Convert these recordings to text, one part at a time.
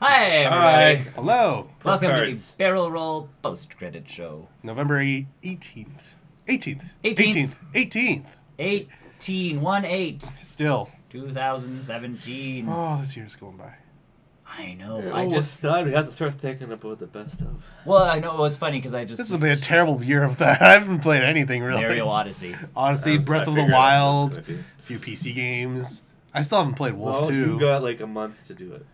Hi, everybody. Hi. Hello. Welcome to the Barrel Roll Post-Credit Show. November 18th. 18th. 18th. 18th. 18. Still. 2017. Oh, this year's going by. I know. We're I almost just done. We have to start thinking about the best of. Well, I know it was funny because I just This has been a terrible year of that. I haven't played anything really. Mario Odyssey. Odyssey, Breath of the Wild, a few PC games. I still haven't played Wolf 2. You got like a month to do it.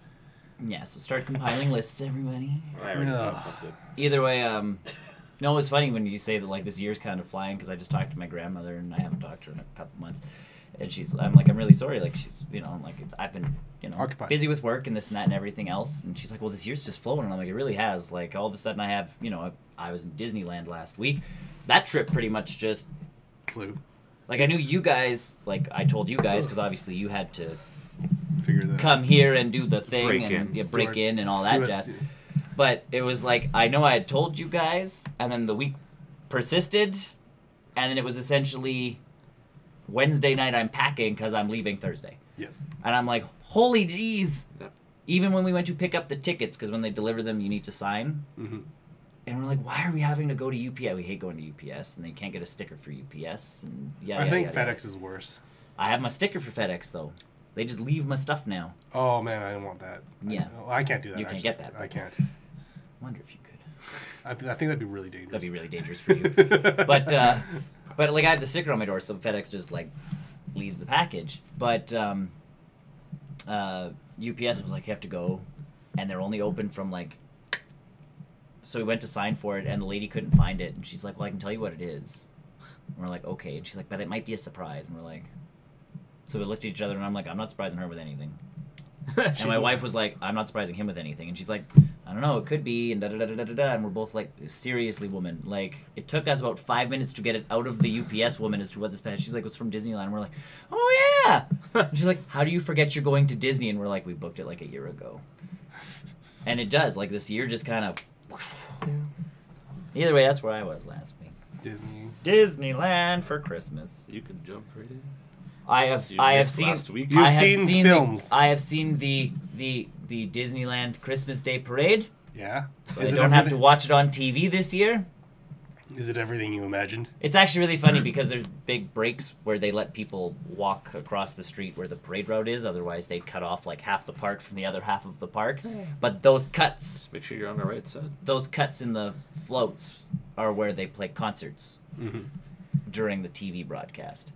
Yeah, so start compiling lists, everybody. I already know. Fuck it. Either way, no, it's funny when you say that like this year's kind of flying because I just talked to my grandmother and I haven't talked to her in a couple months, and I'm really sorry. Like she's, I'm like I've been, occupied, busy with work and this and that and everything else, and she's like, well, this year's just flown, and I'm like, it really has. Like all of a sudden, I have, I was in Disneyland last week. That trip pretty much just flew. Like I knew you guys, like I told you guys, because obviously you had to come out. Here and do the thing break break in and all that jazz. But it was like, I know I had told you guys, and then the week persisted, and then it was essentially Wednesday night I'm packing because I'm leaving Thursday. Yes. And I'm like, holy jeez. Yep. Even when we went to pick up the tickets, because when they deliver them, you need to sign. Mm-hmm. And we're like, why are we having to go to UPS? We hate going to UPS, and they can't get a sticker for UPS. And I think FedEx is worse. I have my sticker for FedEx, though. They just leave my stuff now. Oh, man, I don't want that. Yeah. I can't do that. You can't get that. I can't. I wonder if you could. I think that'd be really dangerous. That'd be really dangerous for you. But like I have the sticker on my door, so FedEx just like leaves the package. But UPS was like, you have to go, and they're only open from like. So we went to sign for it, and the lady couldn't find it, and she's like, well, I can tell you what it is. And we're like, okay. And she's like, but it might be a surprise. And we're like, so we looked at each other, and I'm like, I'm not surprising her with anything. And my wife was like, I'm not surprising him with anything. And she's like, I don't know, it could be, and da-da-da-da-da-da. And we're both like, seriously, woman. Like, it took us about 5 minutes to get it out of the UPS woman as to what this package. She's like, it's from Disneyland. And we're like, oh, yeah. And she's like, how do you forget you're going to Disney? And we're like, we booked it like a year ago. And it does. Like, this year just kind of... Either way, that's where I was last week. Disneyland for Christmas. You can jump right in. I have seen films. I have seen the Disneyland Christmas Day parade. Yeah. So I don't have to watch it on TV this year. Is it everything you imagined? It's actually really funny because there's big breaks where they let people walk across the street where the parade route is. Otherwise, they'd cut off like half the park from the other half of the park. But those cuts... Make sure you're on the right side. Those cuts in the floats are where they play concerts during the TV broadcast.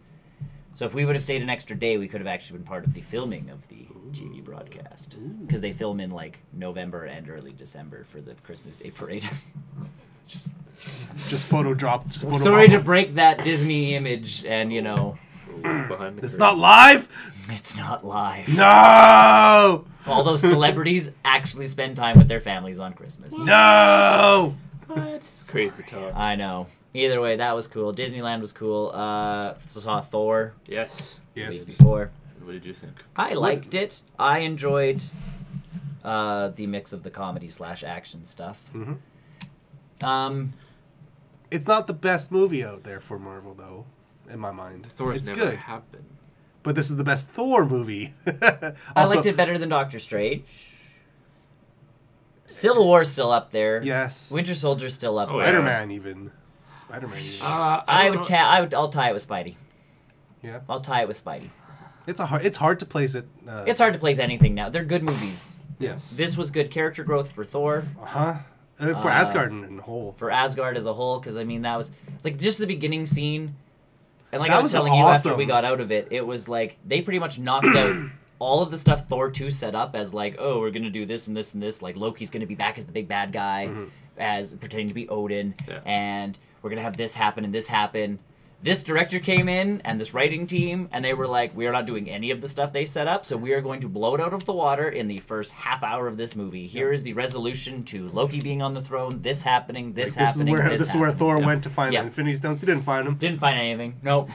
So if we would have stayed an extra day, we could have actually been part of the filming of the TV broadcast. Because they film in like November and early December for the Christmas Day parade. Just photo drop. Sorry to break that Disney image, and behind the it's not live. It's not live. No. All those celebrities actually spend time with their families on Christmas. No. What? Crazy talk. I know. Either way, that was cool. Disneyland was cool. Saw Thor. Yes. The week before. What did you think? I liked it. I enjoyed the mix of the comedy / action stuff. It's not the best movie out there for Marvel, though, in my mind. Thor's it's never good. have been. But this is the best Thor movie. I liked it better than Doctor Strange. Civil War's still up there. Yes. Winter Soldier's still up there. Spider-Man even. I'll tie it with Spidey. Yeah. I'll tie it with Spidey. It's hard to place it. It's hard to place anything now. They're good movies. Yes. This was good character growth for Thor. For Asgard in whole. For Asgard as a whole, because I mean that was like just the beginning scene, and like that I was telling you awesome. after we got out of it, it was like they pretty much knocked out all of the stuff Thor 2 set up as like, oh, we're gonna do this and this and this. Like Loki's gonna be back as the big bad guy, as pretending to be Odin, and we're gonna have this happen and this happen. This director came in and this writing team, and they were like, we are not doing any of the stuff they set up, so we are going to blow it out of the water in the first half hour of this movie. Here is the resolution to Loki being on the throne, this happening, this happening, this is where Thor went to find Infinity Stones. He didn't find them. Didn't find anything. Nope.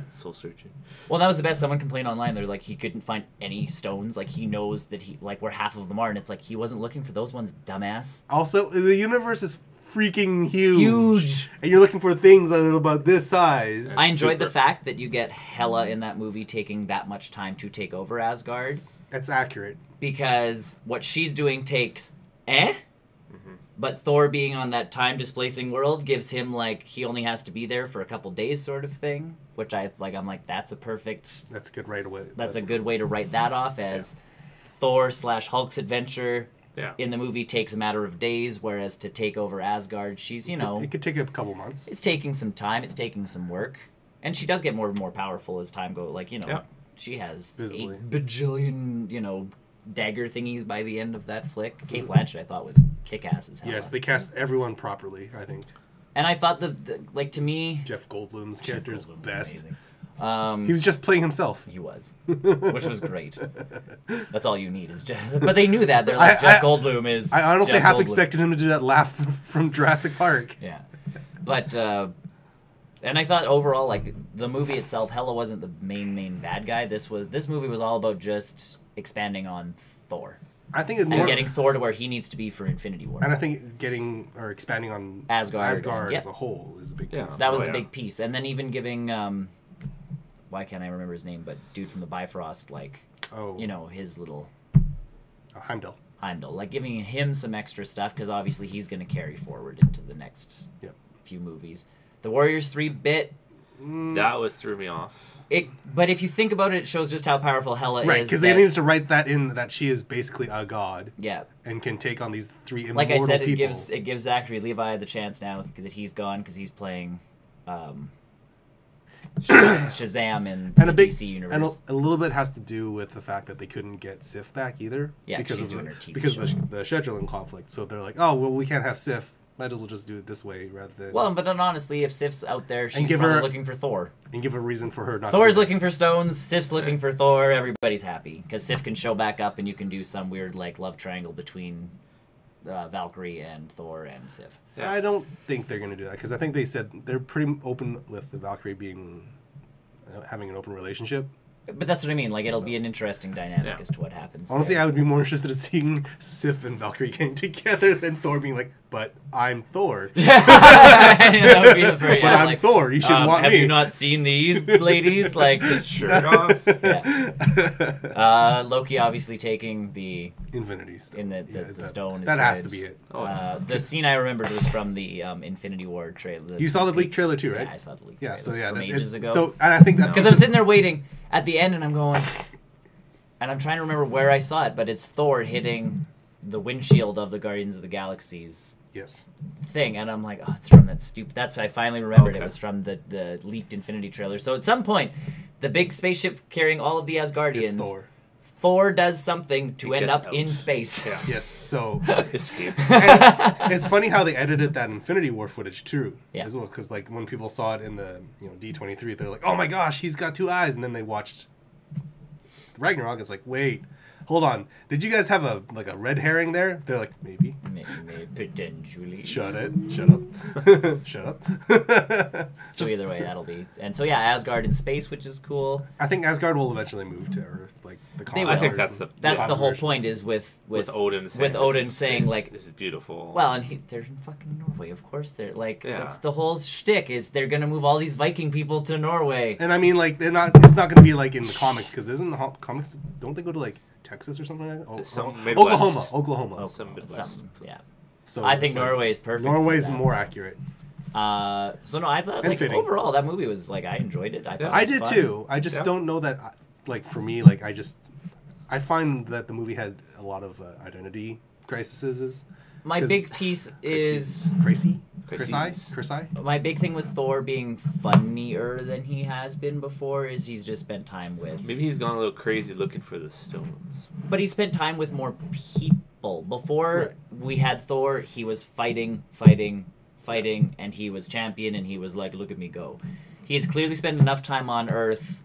Soul searching. Well, that was the best. Someone complained online. They're like, he couldn't find any stones. Like, he knows that where half of them are, and it's like, he wasn't looking for those ones, dumbass. Also, the universe is freaking huge. And you're looking for things that are about this size. I enjoyed the fact that you get Hela in that movie taking that much time to take over Asgard. That's accurate. because what she's doing takes but Thor being on that time displacing world gives him like he only has to be there for a couple days sort of thing, which I'm like that's a good right away. That's a good way to write that off as Thor / Hulk's adventure in the movie takes a matter of days, whereas to take over Asgard, she's it could take a couple months. It's taking some time, it's taking some work, and she does get more and more powerful as time goes. Like she has Visibly. 8 bajillion dagger thingies by the end of that flick. Kate Blanchett I thought was kick-ass as hell. Yes, they cast everyone properly, I think. And I thought like to me, Jeff Goldblum's character is best. Amazing. He was just playing himself. He was, which was great. That's all you need is Jeff. But they knew that. They're like, Jeff Goldblum is. I honestly Jeff half Goldblum. expected him to do that laugh from Jurassic Park. Yeah, but and I thought overall, like the movie itself, Hela wasn't the main bad guy. This movie was all about just expanding on Thor. I think it's and getting Thor to where he needs to be for Infinity War. And I think expanding on Asgard as a whole is a big piece. That was the big piece. And then even giving, why can't I remember his name, but dude from the Bifrost, like, his little... Heimdall. Like giving him some extra stuff, because obviously he's going to carry forward into the next few movies. The Warriors 3-bit... That threw me off. But if you think about it, it shows just how powerful Hela is. Right, because they needed to write that in, that she is basically a god. Yeah. And can take on these 3 immortal people. Like I said, people. it gives Zachary Levi the chance now that he's gone, because he's playing Shazam in the DC universe. And a little bit has to do with the fact that they couldn't get Sif back either. Yeah, because she's of doing her TV because show. of the scheduling conflict. So they're like, oh, well, we can't have Sif. Might as well just do it this way rather than... Well, but then honestly, if Sif's out there, she's probably looking for Thor. And give a reason for her not Thor's looking for stones, Sif's looking for Thor, everybody's happy. Because Sif can show back up and you can do some weird like love triangle between Valkyrie and Thor and Sif. Yeah. I don't think they're going to do that, because I think they said they're pretty open with the Valkyrie being... having an open relationship. But that's what I mean. Like, it'll be an interesting dynamic as to what happens. Honestly, I would be more interested in seeing Sif and Valkyrie getting together than Thor being like, but I'm Thor. That would be but I'm like, Thor. You should want have me. Have you not seen these ladies? Like, shirt off. Yeah. Loki obviously taking the Infinity Stone. The stone. That has to be it. The scene I remembered was from the Infinity War trailer. You saw the leaked trailer too, right? Yeah, I saw the leaked trailer. From ages ago. So, and I think that because I'm sitting there waiting at the end, and I'm going, and I'm trying to remember where I saw it, but it's Thor hitting the windshield of the Guardians of the Galaxy's thing, and I'm like, oh, it's from that stupid. That's I finally remembered it was from the leaked Infinity trailer. So at some point, the big spaceship carrying all of the Asgardians. Thor does something to end up in space. Yeah. Yes, so escapes. It's funny how they edited that Infinity War footage too, as well. Because like when people saw it in the D23, they're like, "Oh my gosh, he's got 2 eyes," and then they watched Ragnarok. It's like, wait, hold on, did you guys have a red herring there? They're like, maybe potentially. Shut up. Shut up. So either way, that'll be. And so yeah, Asgard in space, which is cool. I think Asgard will eventually move to Earth, like the comic. I think that's the whole point is with Odin saying like, this is beautiful. Well, and they're in fucking Norway, of course. They're like that's the whole shtick is they're gonna move all these Viking people to Norway. And I mean, like it's not gonna be like in the comics, because isn't the comics, don't they go to like Texas or something like that? Oklahoma. Yeah. So I think Norway is perfect. Norway's more accurate. So no, I thought like overall that movie was like I enjoyed it. I thought I it was did fun. too. I just don't know that like for me like I find that the movie had a lot of identity crises. My big piece is Chrissy. My big thing with Thor being funnier than he has been before is he's just spent time with. Maybe he's gone a little crazy looking for the stones. But he spent time with more people. Before we had Thor, he was fighting, and he was champion, and he was like, "Look at me go." He's clearly spent enough time on Earth.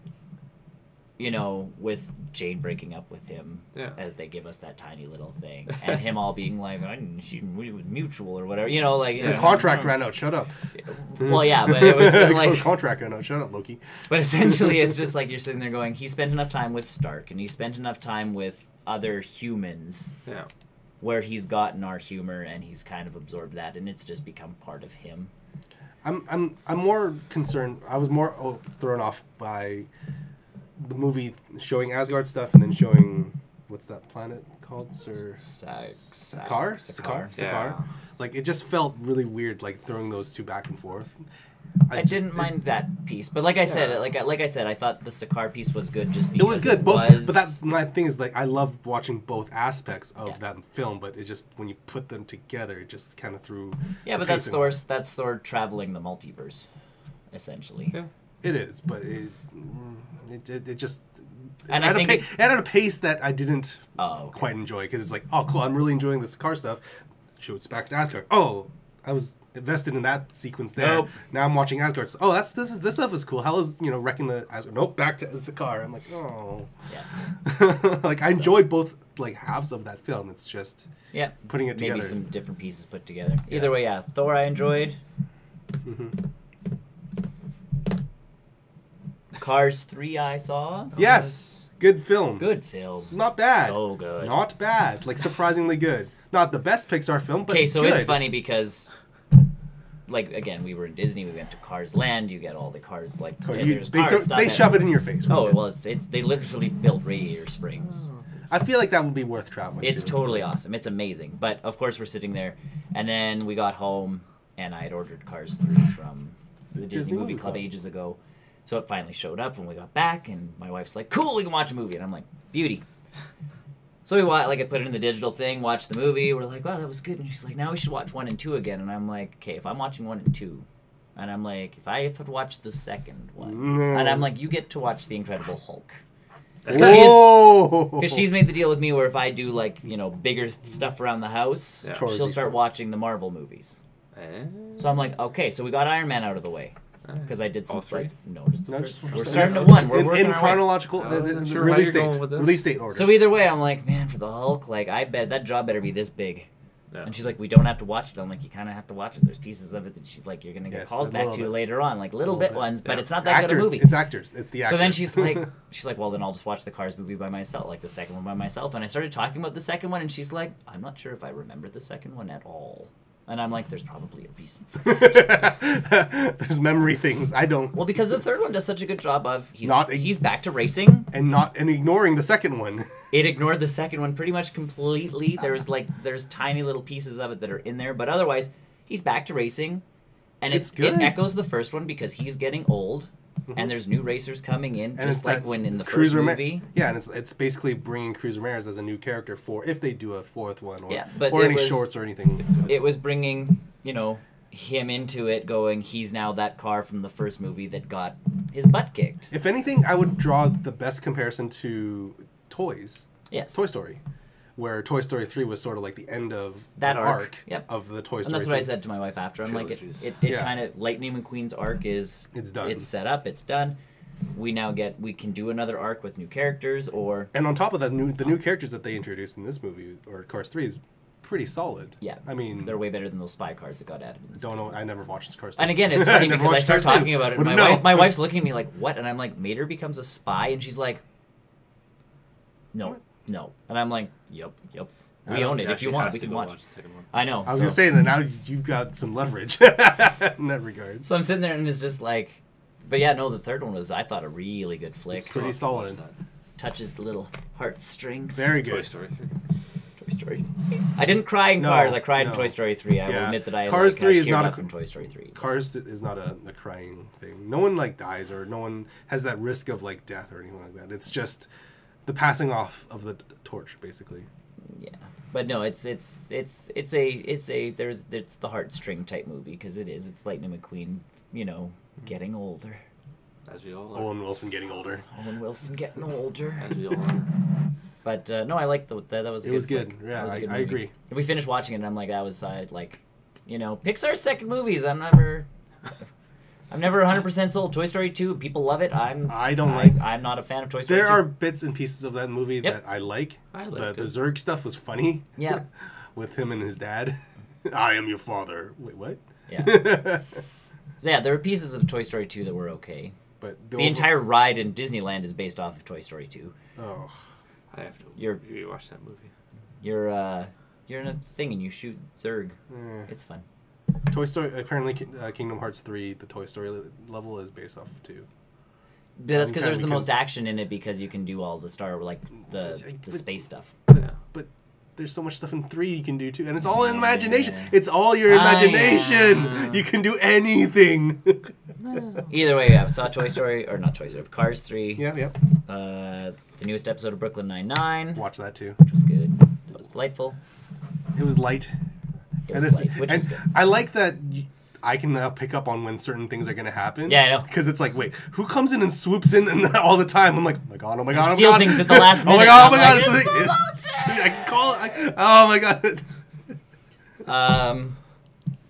With Jane breaking up with him as they give us that tiny little thing, and him all being like, "She was mutual" or whatever, The contract ran out. Shut up. Well, yeah, but it was like contract ran out. Shut up, Loki. But essentially, it's just like you're sitting there going, he spent enough time with Stark, and he spent enough time with other humans, where he's gotten our humor, and he's kind of absorbed that, and it's just become part of him. I'm more concerned. I was more thrown off by the movie showing Asgard stuff and then showing what's that planet called? Sakaar? Sakaar? Yeah. Like, it just felt really weird, like, throwing those two back and forth. I didn't mind that piece, but like I said, like I said, I thought the Sakaar piece was good just It because was good, but that my thing is, like, I love watching both aspects of that film, but it just, when you put them together, it just kind of threw. Yeah, but that's Thor traveling the multiverse, essentially. Yeah. It is, but it just. And it had a pace that I didn't quite enjoy, because it's like, oh, cool, I'm really enjoying this car stuff. Shoots back to Asgard. Oh, I was invested in that sequence there. Nope. Now I'm watching Asgard. So, oh, this stuff is cool. Hell is wrecking the Asgard. Nope, back to Sakaar. I'm like, oh. Yeah. Like, I enjoyed both like halves of that film. It's just putting it together. Maybe some different pieces put together. Either way, yeah. Thor I enjoyed. Mm-hmm. Cars 3 I saw. Yes. Good film. Good film. Not bad. So good. Not bad. Like, surprisingly good. Not the best Pixar film, but okay, so good. it's funny because, like, again, we were in Disney. We went to Cars Land. You get all the cars, like, they shove it in your face. Oh, well, it's they literally built Radiator Springs. I feel like that would be worth traveling. It's totally awesome. It's amazing. But of course, we're sitting there, and then we got home, and I had ordered Cars 3 from the Disney Movie Club ages ago. So it finally showed up when we got back, and my wife's like, "Cool, we can watch a movie," and I'm like, "Beauty." So we watched, like, I put it in the digital thing, watched the movie. We're like, "Wow, that was good." And she's like, "Now we should watch 1 and 2 again." And I'm like, "Okay, if I'm watching 1 and 2, and I'm like, if I have to watch the second one, and I'm like, you get to watch The Incredible Hulk." Because she's made the deal with me where if I do, like, bigger stuff around the house, she'll start watching the Marvel movies. So I'm like, okay, so we got Iron Man out of the way. Because I did some just the first. We're starting at 1. We're working in chronological release date order. So either way, I'm like, man, for the Hulk, like, I bet that job better be this big. Yeah. And she's like, we don't have to watch it. I'm like, you kind of have to watch it. There's pieces of it that she's like, you're gonna get calls back to later on, like little bit ones, but it's not that good a movie. It's actors. It's the actors. So then she's like, well, then I'll just watch the Cars movie by myself, like the second one by myself. And I started talking about the second one, and she's like, I'm not sure if I remember the second one at all. And I'm like, there's probably a reason for that. There's memory things. I don't. Well, because the third one does such a good job of he's back to racing and ignoring the second one. It ignored the second one pretty much completely. There's tiny little pieces of it that are in there, but otherwise he's back to racing, and it echoes the first one because he's getting old. Mm-hmm. And there's new racers coming in, and just like when in the first movie. And it's basically bringing Cruz Ramirez as a new character for if they do a fourth one, or shorts or anything. It was bringing, him into it, going, he's now that car from the first movie that got his butt kicked. If anything, I would draw the best comparison to Toys. Yes. Toy Story. Where Toy Story 3 was sort of like the end of that arc of the Toy Story. And that's what I said to my wife after. I'm like, it kind of, Lightning McQueen's arc it's done. It's set up, it's done. We can do another arc with new characters, and on top of that, the new characters that they introduced in this movie, or Cars 3, is pretty solid. Yeah. I mean, they're way better than those spy cars that got added. Don't know. I never watched Cars 3. And again, it's funny because I start talking about it, and my wife's looking at me like, what? And I'm like, Mater becomes a spy, and she's like, no. And I'm like, yep. We own it. If you want, we can watch the second one. I know. I was going to say that now you've got some leverage in that regard. So I'm sitting there and it's just like, but yeah, no, the third one was, I thought, a really good flick. It's pretty solid. Touches the little heartstrings. Very good. Toy Story 3. Toy Story. I didn't cry in Cars. I cried in Toy Story 3. I will admit that I Cars 3 is not in Toy Story 3. Cars is not a crying thing. No one dies, or no one has that risk of death or anything like that. It's just the passing off of the torch, basically. Yeah. But no, it's the heartstring type movie, because it's Lightning McQueen, getting older. As we all are. Owen Wilson getting older. As we all are. But no, I liked that. Was it was good. Yeah, I agree. If we finished watching it, and I'm like, that was Pixar's second movies. I'm never 100% sold. Toy Story 2, people love it. I'm not a fan of Toy Story 2. There are bits and pieces of that movie that I like. The Zurg stuff was funny. Yeah. With him and his dad. I am your father. Wait, what? Yeah. Yeah, there are pieces of Toy Story 2 that were okay. But the entire ride in Disneyland is based off of Toy Story 2. Oh. I have to rewatch that movie. You're in a thing and you shoot Zurg. It's fun. Toy Story, apparently Kingdom Hearts 3, the Toy Story level is based off of 2. That's because there's the most action in it because you can do all the the space stuff. But there's so much stuff in 3 you can do too, and it's all in imagination. It's all your imagination. You can do anything. Either way, I saw Toy Story, or not Toy Story, Cars 3. Yeah. The newest episode of Brooklyn Nine-Nine. Watch that too. Which was good. That was delightful. It was light. Which is good. I like that I can now pick up on when certain things are going to happen. Yeah, I know. Because it's like, wait, who comes in and swoops in and all the time? I'm like, oh my god, oh my god, oh my god. Steal things at the last minute. Oh my god, oh my god. I can call it. Oh my god.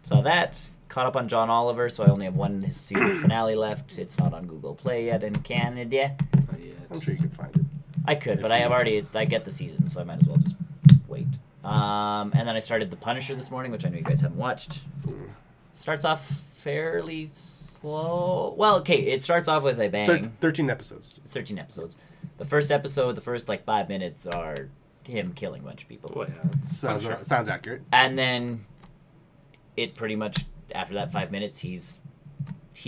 Saw that. Caught up on John Oliver, so I only have one season finale left. It's not on Google Play yet in Canada. Not yet. I'm sure you could find it. I could, but I get the season, so I might as well just wait. And then I started The Punisher this morning, which I know you guys haven't watched. Starts off fairly slow. Well, okay, it starts off with a bang. 13 episodes. 13 episodes. The first episode, the first 5 minutes are him killing a bunch of people. Oh, yeah. Sounds accurate. And then it pretty much, after that 5 minutes, he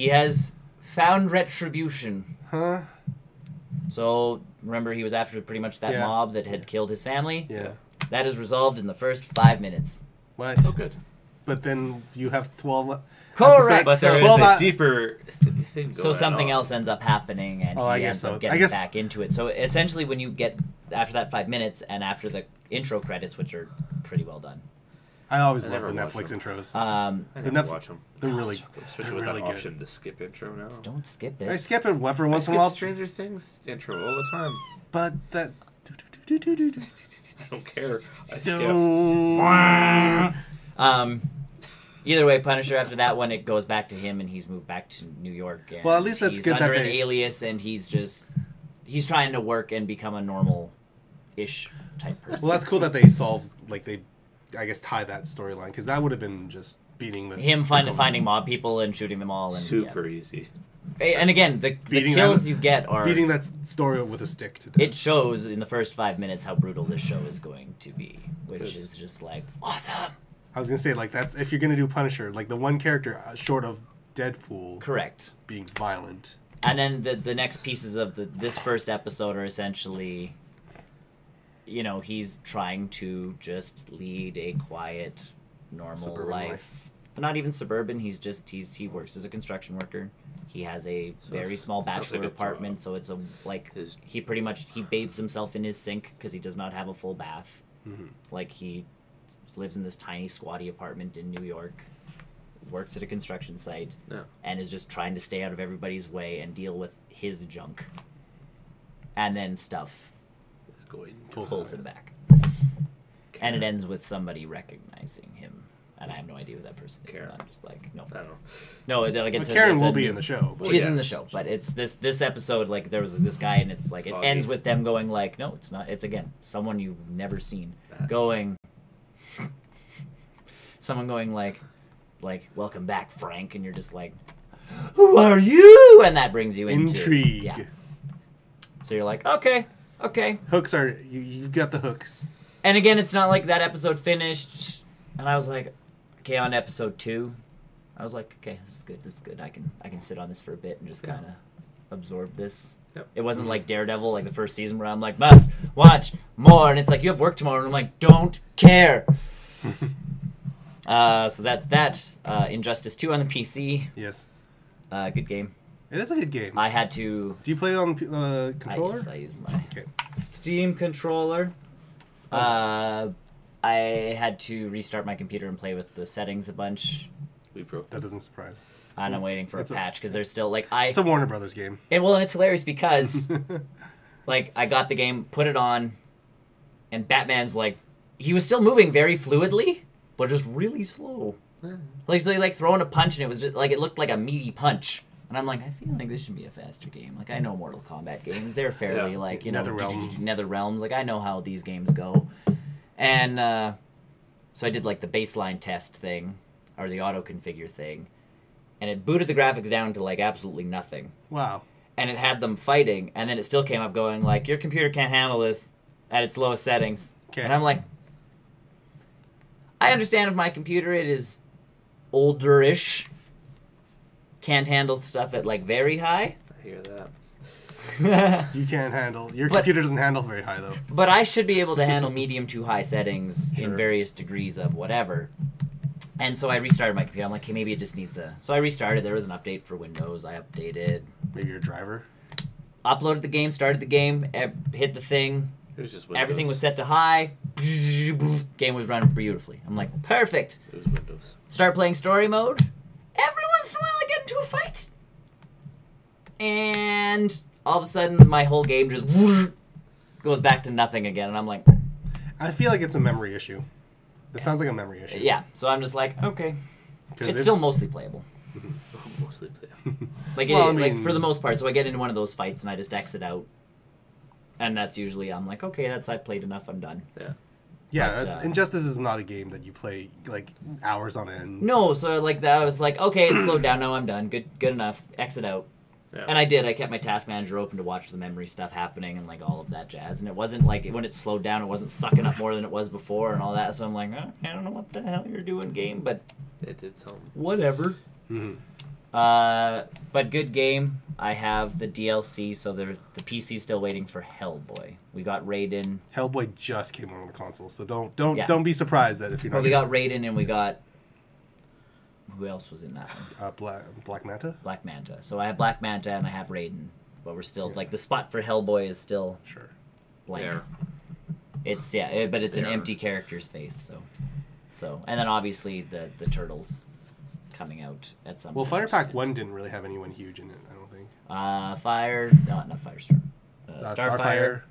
has found retribution. Huh? So, remember, he was after pretty much that mob that had killed his family? Yeah. That is resolved in the first 5 minutes. What? Oh, good. But then you have 12... Correct! But there is a deeper thing going So something else ends up happening, and he ends up getting back into it. So essentially, when you get, after that 5 minutes, and after the intro credits, which are pretty well done. I always love the Netflix intros. I never watch them. They're really, especially with that option to skip intro now. Just don't skip it. I skip it every once in a while. Stranger Things intro all the time. But that... I don't care. I skip. Either way, Punisher, after that one, it goes back to him, and he's moved back to New York. And well, at least that's he's good. Under an alias, and he's trying to work and become a normal-ish type person. Well, that's cool that they solve, I guess, tie that storyline, because that would have been just beating this. Him finding mob people and shooting them all. And, super easy. And again, the kills you get are... Beating that story with a stick to death. It shows in the first 5 minutes how brutal this show is going to be, which is just awesome. I was gonna say, that's if you're gonna do Punisher, the one character short of Deadpool, correct, being violent. And then the next pieces of this first episode are essentially, he's trying to just lead a quiet, normal suburban life. Not even suburban. He works as a construction worker. He has a very small bachelor apartment, so it's he pretty much bathes himself in his sink because he does not have a full bath. Mm-hmm. He lives in this tiny squatty apartment in New York, works at a construction site, and is just trying to stay out of everybody's way and deal with his junk. And then stuff pulls him back. And it ends with somebody recognizing him. And I have no idea who that person is. Karen. I'm just no. I don't know. No, Karen will be in the show. She's in the show, but it's this episode, there was this guy, and it's it ends with them going no, it's not. It's, again, someone you've never seen going... Someone going welcome back, Frank, and you're just who are you? And that brings you into intrigue. Yeah. So you're okay. Hooks are you've got the hooks. And again, it's not that episode finished, and I was okay, on episode 2, I was okay, this is good. I can sit on this for a bit and just kind of absorb this. Yep. It wasn't like Daredevil, the first season where I'm must watch more, and it's you have work tomorrow, and I'm don't care. So that's that. Injustice 2 on the PC. Yes. Good game. It is a good game. I had to... Do you play it on controller? I use my Steam controller. I had to restart my computer and play with the settings a bunch. That doesn't surprise. And I'm waiting for a patch because there's still It's a Warner Brothers game. And it's hilarious because I got the game, put it on, and Batman's he was still moving very fluidly, but just really slow. So he's throwing a punch, and it was just it looked like a meaty punch. And I'm I feel this should be a faster game. I know Mortal Kombat games. They're fairly NetherRealms. I know how these games go. And so I did the baseline test thing, or the auto configure thing, and it booted the graphics down to absolutely nothing. Wow. And it had them fighting, and then it still came up going your computer can't handle this at its lowest settings. Okay. And I'm I understand if my computer, it is older-ish, can't handle stuff at very high. I hear that. You can't handle. Your computer doesn't handle very high though. But I should be able to handle medium to high settings Sure. in various degrees of whatever. And so I restarted my computer. I'm like, okay, maybe it just needs a. So I restarted. There was an update for Windows. I updated. Maybe your driver. Uploaded the game. Started the game. Hit the thing. It was just Windows. Everything was set to high. Game was running beautifully. I'm like, perfect. It was Windows. Start playing story mode. Every once in a while, I get into a fight. And all of a sudden, my whole game just goes back to nothing again. And I'm like... I feel like it's a memory issue. It sounds like a memory issue. Yeah, so I'm just like, okay. It's it- still mostly playable. Mostly playable. Like, Well, I like mean- for the most part. So I get into one of those fights and I just exit out. And that's usually, I'm like, okay, I've played enough, I'm done. Yeah. Yeah, But, that's, Injustice is not a game that you play like hours on end. No, so like that, I was like, okay, it slowed down, now I'm done. Good enough. Exit out. Yeah. And I did. I kept my task manager open to watch the memory stuff happening and like all of that jazz. And it wasn't like when it slowed down, it wasn't sucking up more than it was before and all that. So I'm like, oh, I don't know what the hell you're doing, game, but It did something. whatever. Mm-hmm. But good game. I have the DLC, so the PC's still waiting for Hellboy. We got Raiden. Hellboy just came on the console, so don't Yeah. don't be surprised that if you're not. Well, we got Raiden and we got who else was in that one? Black Manta. Black Manta. So I have Black Manta and I have Raiden, but we're still Yeah. like the spot for Hellboy is still Sure. blank. There. It's but it's an There. empty character space. So and then obviously the Turtles coming out at some. Well, point. Fighter Pack 1 didn't really have anyone huge in it, I don't think. Not Firestorm. Starfire,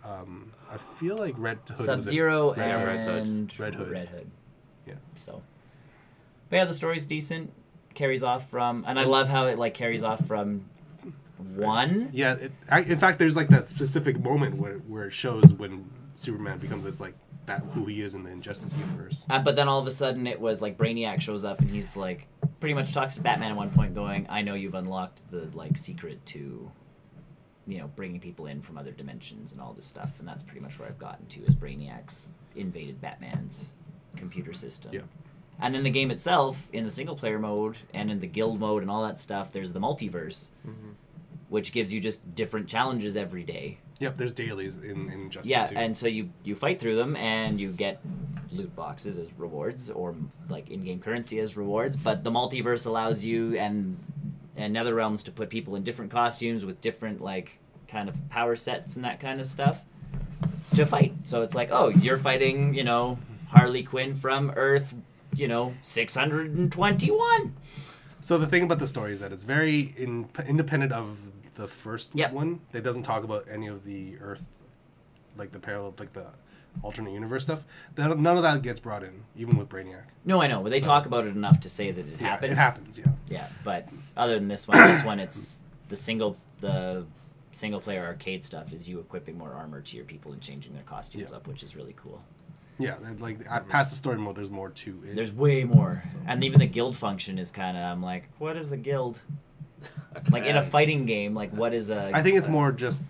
I feel like Red Hood. Sub-Zero, was it? and Red Hood. Red Hood. Yeah. So, but yeah, the story's decent. Carries off from, and I love how it like carries off from one. Yeah, in fact, there's like that specific moment where it shows when Superman becomes that who he is in the Injustice universe. But then all of a sudden it was like Brainiac shows up and he's like pretty much talks to Batman at one point going, I know you've unlocked the like secret to, you know, bringing people in from other dimensions and all this stuff. And that's pretty much where I've gotten to is Brainiac's invaded Batman's computer system. Yeah. And in the game itself, in the single player mode and in the guild mode and all that stuff, there's the multiverse, which gives you just different challenges every day. Yep, there's dailies in Injustice Yeah, too. and so you fight through them and you get loot boxes as rewards or like in-game currency as rewards, but the multiverse allows you and NetherRealms to put people in different costumes with different like kind of power sets and that kind of stuff to fight. So it's like, oh, you're fighting, you know, Harley Quinn from Earth, you know, 621. So the thing about the story is that it's very independent of the first Yep. one. It doesn't talk about any of the Earth, like the parallel, like the alternate universe stuff. None of that gets brought in, even with Brainiac. No, I know, but they talk about it enough to say that it Yeah, happened. it happens, yeah. Yeah, but other than this one, it's the single player arcade stuff is you equipping more armor to your people and changing their costumes up, which is really cool. Yeah, like past the story mode, there's more to it. There's way more, and even the guild function is kind of. I'm like, what is a guild? Like in a fighting game, like what is a? I think it's more just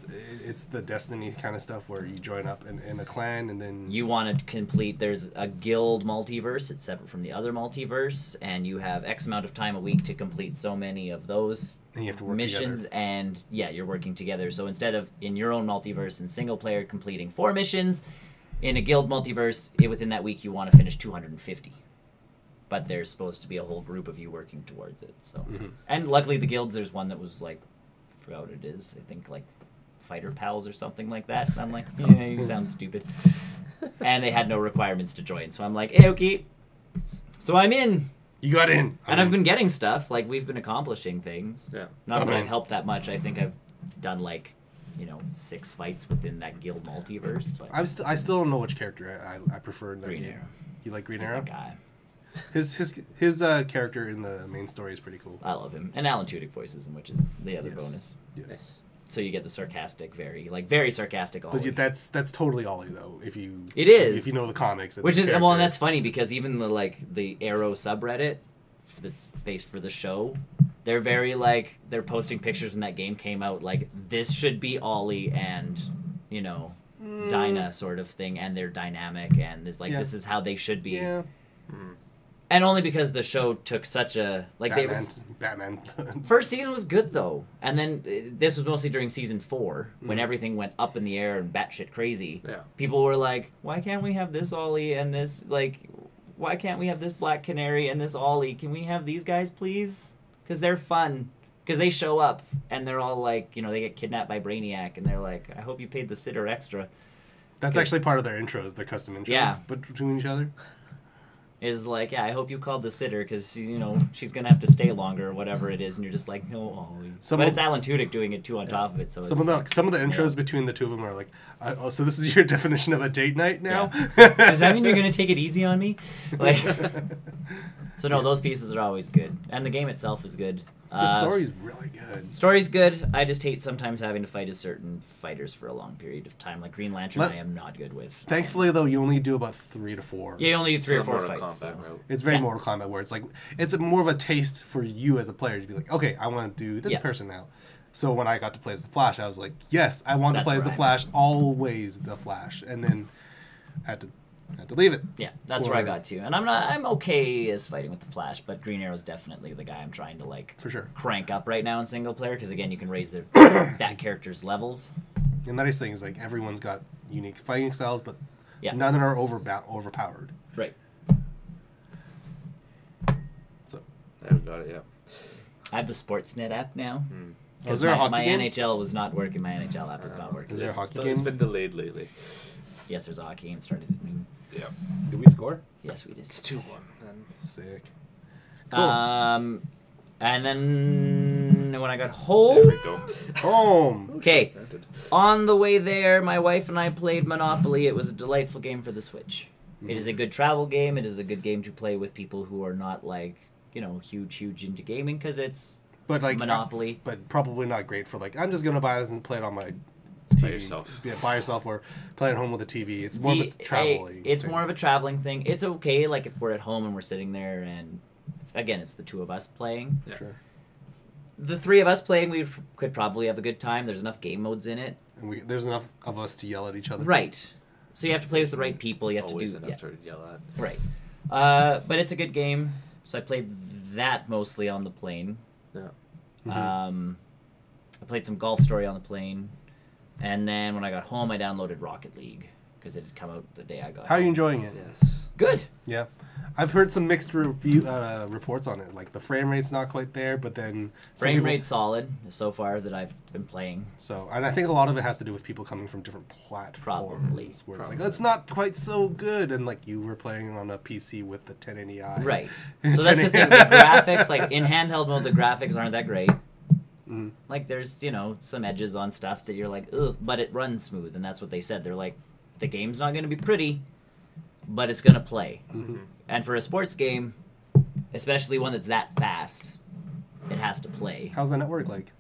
it's the Destiny kind of stuff where you join up in a clan and then You want to complete. There's a guild multiverse. It's separate from the other multiverse, and you have X amount of time a week to complete so many of those and you have to work missions. together. And yeah, you're working together. So instead of in your own multiverse in single player completing 4 missions, in a guild multiverse, within that week you want to finish 250. But there's supposed to be a whole group of you working towards it. So, and luckily the guilds, there's one that was like, I forgot what it is. I think like Fighter Pals or something like that. And I'm like, yeah, you sound stupid. And they had no requirements to join. So I'm like, hey, okay. So I'm in. You got in. And I've been getting stuff. Like we've been accomplishing things. Yeah. Not that I've helped that much. I think I've done like, 6 fights within that guild multiverse. But I still don't know which character I prefer in that Green game. Arrow. You like Green He's Arrow? that guy. His character in the main story is pretty cool. I love him. And Alan Tudyk voices him, which is the other Yes. bonus. Yes. So you get the sarcastic, very sarcastic Ollie. But that's totally Ollie though. If you It is. if you know the comics, Which this is, and character- that's funny because even the Arrow subreddit that's based for the show, they're very they're posting pictures when that game came out, like this should be Ollie and Dinah sort of thing, and they're dynamic and it's like Yeah. this is how they should be. Yeah. And only because the show took such a Batman. First season was good though, and then this was mostly during season 4 when everything went up in the air and batshit crazy. Yeah. People were like, "Why can't we have this Ollie and this Why can't we have this Black Canary and this Ollie? Can we have these guys, please? Because they're fun. Because they show up and they're all like, they get kidnapped by Brainiac, and they're like, I hope you paid the sitter extra." That's actually part of their intros, their custom intros. Yeah. But between each other. Is like, I hope you called the sitter because she's gonna have to stay longer or whatever it is, and you're just like, no, Ollie. But it's Alan Tudyk doing it too on top of it, so some of the intros between the two of them are like, oh, so this is your definition of a date night now? Yeah. Does that mean you're gonna take it easy on me? Like, so no, those pieces are always good, and the game itself is good. The story's really good. Story's good. I just hate sometimes having to fight a certain fighters for a long period of time. Like Green Lantern, I am not good with. Thankfully, though, you only do about 3 to 4. Yeah, you only do 3 or 4 fights. Combat, right? It's very Mortal Kombat, where it's more of a taste for you as a player to be like, okay, I want to do this person now. So when I got to play as the Flash, I was like, yes, I want to play as the Flash, always the Flash, and then had to leave it. Yeah, that's where I got to, and I'm okay as fighting with the Flash, but Green Arrow's definitely the guy I'm trying to for sure crank up right now in single player, because again, you can raise that character's levels. And the nice thing is like everyone's got unique fighting styles, but none are overpowered. Right. So I got it. Yeah. I have the Sportsnet app now. Is there a hockey my game? NHL was not working. My NHL app was not working. Is there a hockey game? It's been delayed lately. Yes, there's a hockey game. It started at noon. Yeah. Did we score? Yes, we did. It's 2-1. Then. Sick. Cool. And then when I got home... There we go. Home! Okay. On the way there, my wife and I played Monopoly. It was a delightful game for the Switch. It is a good travel game. It is a good game to play with people who are not, huge into gaming, because it's Monopoly. But probably not great for, I'm just going to buy this and play it on my... TV. By yourself. Yeah, by yourself, or play at home with a TV. It's more of a traveling It's thing. more of a traveling thing. It's okay, if we're at home and we're sitting there, and again, it's the 2 of us playing. Yeah. Sure. The 3 of us playing, we could probably have a good time. There's enough game modes in it. And there's enough of us to yell at each other. Right. So you have to play with the right people. You have Always to do enough to yell at. Right. But it's a good game. So I played that mostly on the plane. Yeah. I played some Golf Story on the plane. And then when I got home, I downloaded Rocket League because it had come out the day I got home. How are you enjoying it? Yes. Good. Yeah. I've heard some mixed reports on it. Like, the frame rate's not quite there, but then... Frame rate's solid so far that I've been playing. So, and I think a lot of it has to do with people coming from different platforms. Probably. Where it's like, it's not quite so good. And, you were playing on a PC with the 1080i. Right. So that's the thing. The graphics, in handheld mode, the graphics aren't that great. There's, some edges on stuff that you're like, ugh, but it runs smooth, and that's what they said. They're like, the game's not going to be pretty, but it's going to play. And for a sports game, especially one that's that fast, it has to play. How's the network like?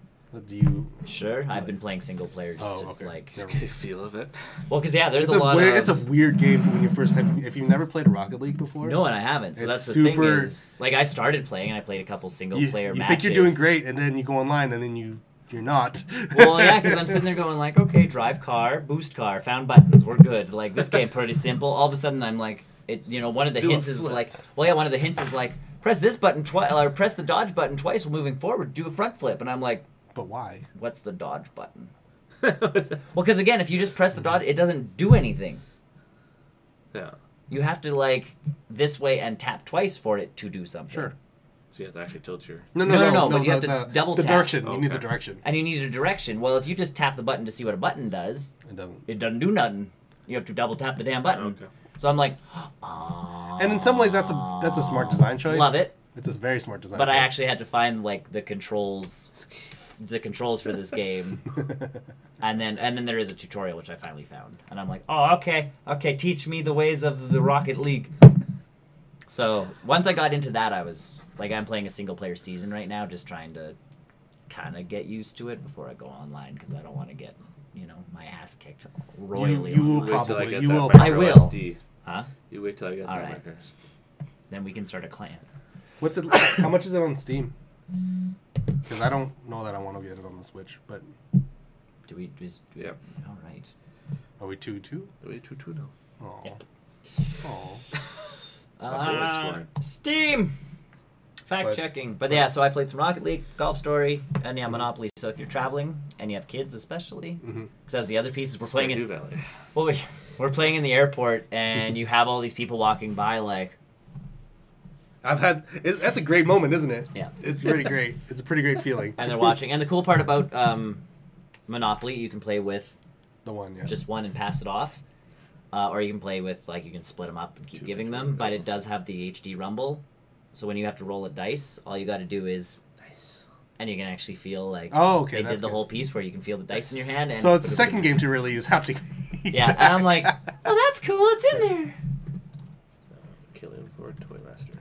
Do you... Sure, I've been playing single player just to, Get a feel of it. Well, because, there's it's a lot weird, of... It's a weird game when you first have... If you've never played Rocket League before... No, and I haven't. So it's that's the super... thing is... I started playing, and I played a couple single-player matches. You think you're doing great, and then you go online, and then you're not. Well, yeah, because I'm sitting there going okay, drive car, boost car, found buttons, we're good. This game pretty simple. All of a sudden, I'm like... one of the hints is one of the hints is press this button twice, or press the dodge button twice while moving forward, do a front flip, and I'm like... But why? What's the dodge button? Well, because again, if you just press the dodge, it doesn't do anything. Yeah. You have to this way and tap twice for it to do something. Sure. So you have to actually tilt your... No, but you have to double the tap. Direction. Okay. You need the direction. And you need a direction. Well, if you just tap the button to see what a button does, it doesn't do nothing. You have to double tap the damn button. Okay. So I'm like, and in some ways, that's a smart design choice. Love it. It's a very smart design. But choice. I actually had to find the controls for this game, and then there is a tutorial which I finally found, and I'm like, oh, okay, teach me the ways of the Rocket League. So once I got into that, I was I'm playing a single player season right now, just trying to kind of get used to it before I go online, because I don't want to get my ass kicked royally. You will Wait till I probably. get You that will. I will. SD. Huh? You wait till I get All that right. micro. Then we can start a clan. What's it? How much is it on Steam? Because I don't know that I want to get it on the Switch, but Do we just... Yeah. All right. are we 2-2? Wait, 2-2 now. Aw. Yeah. Aw. It's my boy scoring. Steam. Fact checking. But yeah, so I played some Rocket League, Golf Story, and yeah, Monopoly. So if you're traveling and you have kids, especially, because as the other pieces, we're playing in. Valley. Well, we're playing in the airport, and you have all these people walking by, like. That's a great moment, isn't it? Yeah. It's very great. It's a pretty great feeling. And they're watching. And the cool part about Monopoly, you can play with just one and pass it off. Or you can play with, like, you can split them up and keep giving them. But it does have the HD rumble. So when you have to roll a dice, all you got to do is... And you can actually feel, like... Oh, okay. They did the whole piece where you can feel the dice in your hand. And so it's the second game to really use haptic. Yeah, and I'm like, oh, that's cool. It's in there. Killian Ford Toymaster.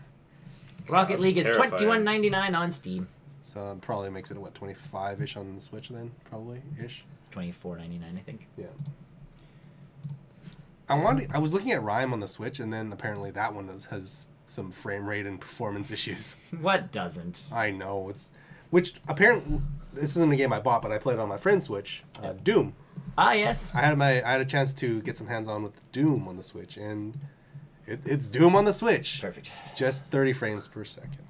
Rocket League is $21.99 on Steam. So it probably makes it, what, 25-ish on the Switch then? Probably-ish? $24.99, I think. Yeah. I was looking at Rhyme on the Switch, and then apparently that one has some frame rate and performance issues. What doesn't? I know. Which, apparently, this isn't a game I bought, but I played it on my friend's Switch. Doom. Ah, yes. I had a chance to get some hands-on with Doom on the Switch, and it's Doom on the Switch. Perfect. Just 30 frames per second.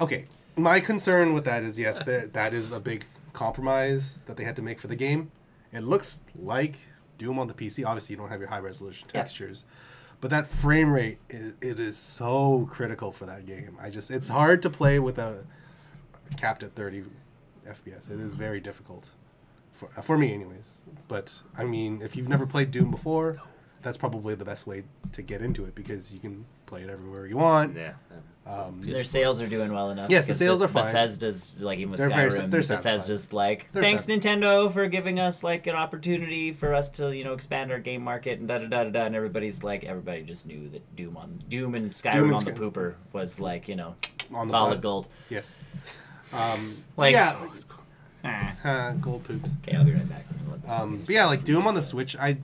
Okay, my concern with that is, yes, that is a big compromise that they had to make for the game. It looks like Doom on the PC. Obviously, you don't have your high-resolution textures. But that frame rate, it is so critical for that game. It's hard to play with a capped at 30 FPS. It is very difficult. For me, anyways. But, I mean, if you've never played Doom before, that's probably the best way to get into it because you can play it everywhere you want. Yeah. Their sales are doing well enough. Yes, the sales are fine. Bethesda's, like, even with They're Skyrim, they're Bethesda's like, thanks, Nintendo, for giving us, like, an opportunity for us to, expand our game market and da-da-da-da-da, and everybody just knew that Doom and Skyrim on the pooper was, like, solid gold. Yes. Gold poops. Okay, I'll be right back. But yeah, like Doom on the Switch, I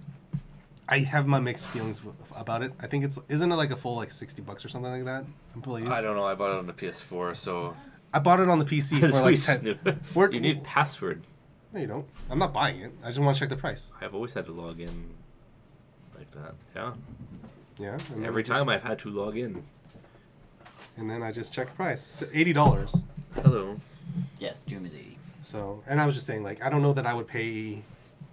have my mixed feelings about it. I think isn't it like a full like $60 or something like that? I don't know. I bought it on the PS4, so I bought it on the PC for like 10. You need password. No, you don't. I'm not buying it. I just want to check the price. I've always had to log in like that. Yeah. Yeah. Every time I've had to log in. And then I just check the price. It's $80. Hello. Yes, Doom is 80. So, and I was just saying, like, I don't know that I would pay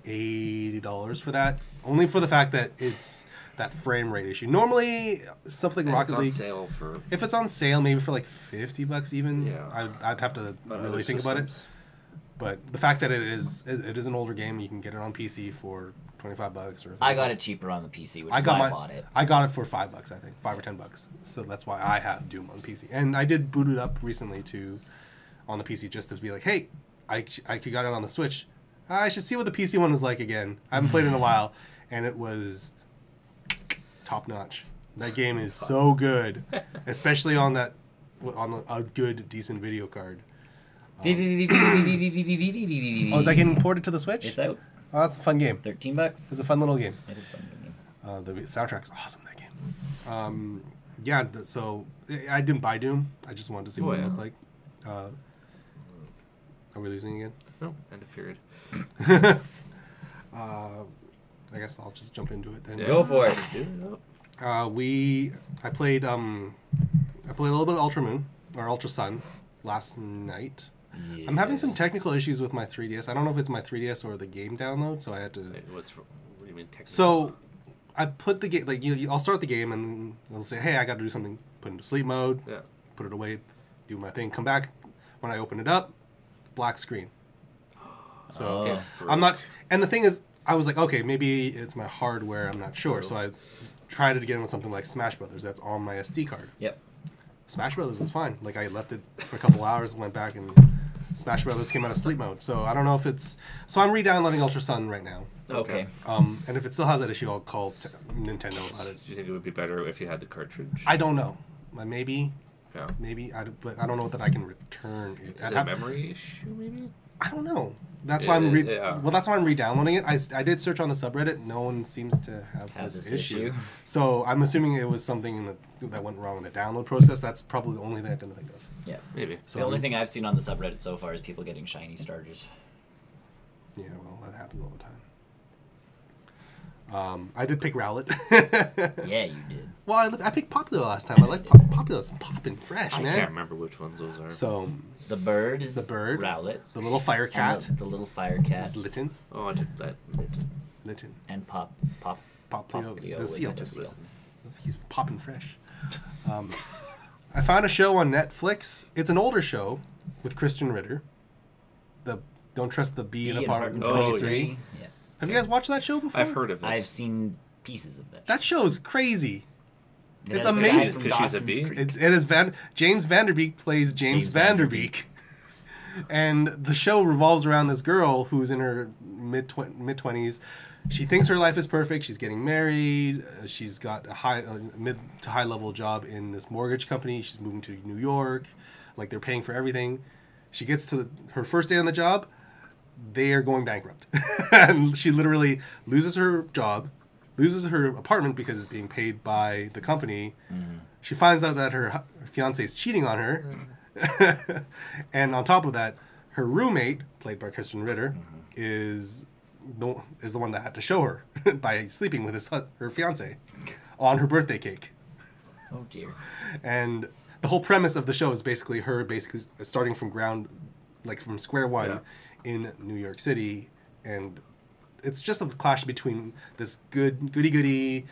$80 for that. Only for the fact that it's that frame rate issue. Normally, stuff like Rocket League. Sale for... If it's on sale, maybe for like $50 even. Yeah. I'd have to really think about it. But the fact that it is an older game, you can get it on PC for $25 or. I got it cheaper on the PC, which is why I bought it. I got it for $5, I think, $5 or $10. So that's why I have Doom on PC, and I did boot it up recently on the PC just to be like, hey, I got it on the Switch. I should see what the PC one is like again. I haven't played it in a while, and it was top notch. That game is so good, especially on a good, decent video card. Oh, is that getting ported to the Switch? It's out. Oh, that's a fun game. $13. It's a fun little game. It is a fun game. The soundtrack's awesome, that game. Yeah, so I didn't buy Doom. I just wanted to see what it looked like. Are we losing again? No, end of period. I guess I'll just jump into it then. Yeah. Go for it. I played a little bit of Ultra Moon or Ultra Sun last night. Yeah. I'm having some technical issues with my 3DS. I don't know if it's my 3DS or the game download, so I had to. Wait, what do you mean technical? So I put the game I'll start the game and it'll say, hey, I got to do something. Put it into sleep mode. Yeah. Put it away. Do my thing. Come back. When I open it up, black screen. So I'm not. And the thing is, I was like, okay, maybe it's my hardware. I'm not sure. So I tried it again with something like Smash Brothers. That's on my SD card. Yep. Smash Brothers was fine. Like I left it for a couple hours, went back, and Smash Brothers came out of sleep mode. So I don't know if it's. So I'm re-downloading Ultra Sun right now. Okay. And if it still has that issue, I'll call Nintendo about it. Do you think it would be better if you had the cartridge? I don't know. Maybe. Yeah. Maybe. But I don't know that I can return it. Is it a memory issue? Maybe. I don't know. That's why I'm that's why I'm re-downloading it. I did search on the subreddit. No one seems to have this issue. So I'm assuming it was something that went wrong in the download process. That's probably the only thing I can think of. Yeah, maybe. So the only thing I've seen on the subreddit so far is people getting shiny starters. Yeah, well, that happens all the time. I did pick Rowlet. Yeah, you did. Well, I picked Popular last time. I like Popular's popping fresh, man. I can't remember which ones those are. So the bird is the bird. Rowlet. The little fire cat. The little fire cat. Is Litten. Oh, I did that. Litten. And Poplio. The The seal. seal. He's popping fresh. I found a show on Netflix. It's an older show with Christian Ritter. The Don't Trust the Bee in Apartment 23. Yeah. Have you guys watched that show before? I've heard of it. I've seen pieces of that. That show's crazy. It It's has the guy amazing. from Because she's a Dawson's bee? Creek. It is James Vanderbeek plays James Vanderbeek. And the show revolves around this girl who's in her mid 20s. She thinks her life is perfect. She's getting married. She's got a mid to high level job in this mortgage company. She's moving to New York. Like, they're paying for everything. She gets to her first day on the job. They are going bankrupt. And she literally loses her job, loses her apartment because it's being paid by the company. Mm. She finds out that her fiance is cheating on her. Mm. And on top of that, her roommate, played by Kristen Ritter, is the one that had to show her by sleeping with her fiance on her birthday cake. Oh dear. And the whole premise of the show is basically her starting from from square one in New York City, and it's just a clash between this goody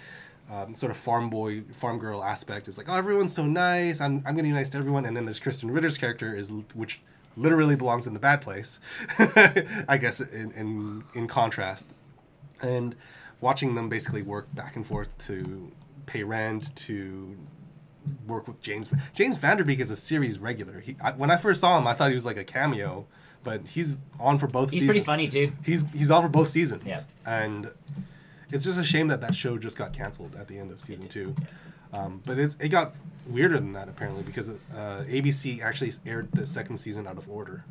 sort of farm girl aspect. It's like, oh, everyone's so nice, I'm gonna be nice to everyone, and then there's Kristen Ritter's character which literally belongs in the bad place. I guess in contrast, and watching them basically work back and forth to pay rent, to work with James Vanderbeek is a series regular. When I first saw him, I thought he was like a cameo, but he's on for both seasons. He's pretty funny too. He's on for both seasons. Yeah. And it's just a shame that show just got canceled at the end of season 2. But it got weirder than that apparently, because ABC actually aired the second season out of order,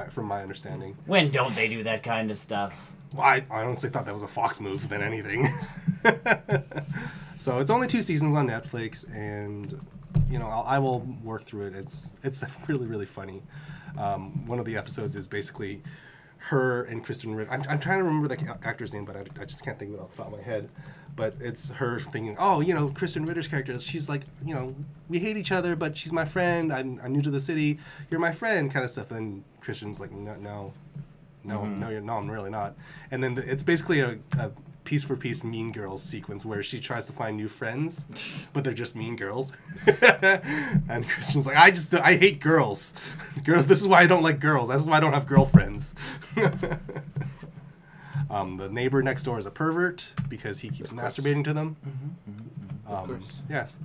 from my understanding. When don't they do that kind of stuff? Well, I honestly thought that was a Fox move than anything. So it's only 2 seasons on Netflix, and I will work through it. It's really, really funny. One of the episodes is basically her and Kristen Ritter. I'm trying to remember the actor's name, but I just can't think of it off the top of my head. But it's her thinking, oh, Kristen Ritter's character, she's like, we hate each other, but she's my friend. I'm new to the city. You're my friend, kind of stuff. And Christian's like, no, I'm really not. And then it's basically a piece for piece Mean Girls sequence where she tries to find new friends, but they're just mean girls. And Christian's like, I hate girls. This is why I don't like girls. This is why I don't have girlfriends. The neighbor next door is a pervert because he keeps masturbating to them. Of course. Yes.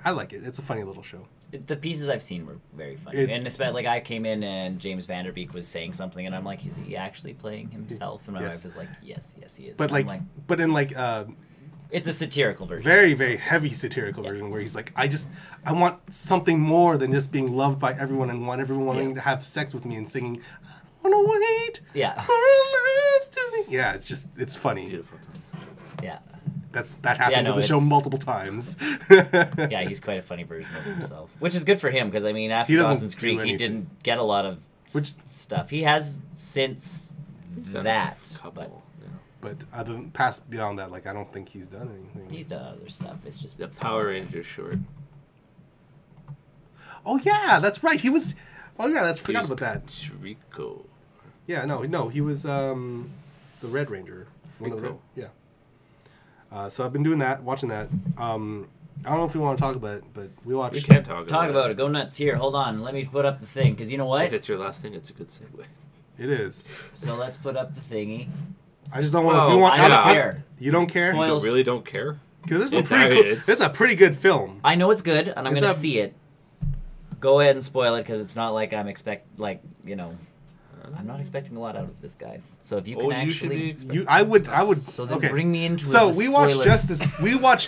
I like it. It's a funny little show. The pieces I've seen were very funny. And especially, I came in and James Vanderbeek was saying something, and I'm like, is he actually playing himself? And my wife was like, yes, he is. But it's a satirical version. Very, very heavy satirical version where he's like, I want something more than just being loved by everyone and want everyone wanting to have sex with me and singing, I don't want to wait for our lives to be. Yeah, it's funny. Beautiful. Yeah. That happens in the show multiple times. Yeah, he's quite a funny version of himself, which is good for him because after Dawson's Creek, he didn't get a lot of stuff. He has since that, but beyond that, I don't think he's done anything. He's done other stuff. It's just the Power Rangers short. Oh yeah, that's right. He was. Oh yeah, forgot about that. Rico. Yeah, no, he was the Red Ranger. Yeah. So I've been doing that, watching that. I don't know if we want to talk about it, but we watched. We can talk about it. Go nuts. Here, hold on. Let me put up the thing, because you know what? If it's your last thing, it's a good segue. It is. So let's put up the thingy. I just don't want. If you want, I don't care. You don't care? You really don't care? Because this is a pretty good film. I know it's good, and I'm going to see it. Go ahead and spoil it, because it's not like I'm I'm not expecting a lot out of this, guys. So if you can actually, I would. So then bring me into it. So we watched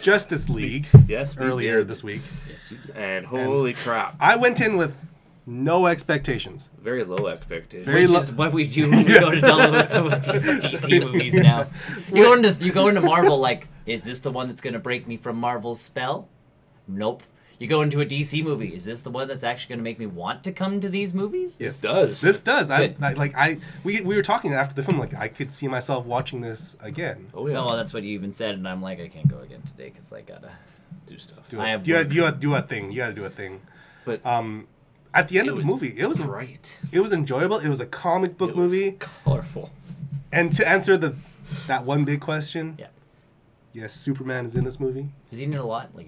Justice League. Yes, earlier this week. Yes, you did. And holy crap! I went in with no expectations. Very low expectations. Which is what we do when we go to Delaware with these DC movies now. You go into Marvel like, is this the one that's going to break me from Marvel's spell? Nope. You go into a DC movie. Is this the one that's actually going to make me want to come to these movies? Yes, it does. This does. We were talking after the film. Like, I could see myself watching this again. Oh yeah. Well, that's what you even said, and I'm like, I can't go again today because I gotta do stuff. You gotta do a thing. You gotta do a thing. But at the end of the movie, it was bright. It was enjoyable. It was a comic book movie. Colorful. And to answer that one big question. Yeah. Yes, Superman is in this movie. Is he in it a lot? Like,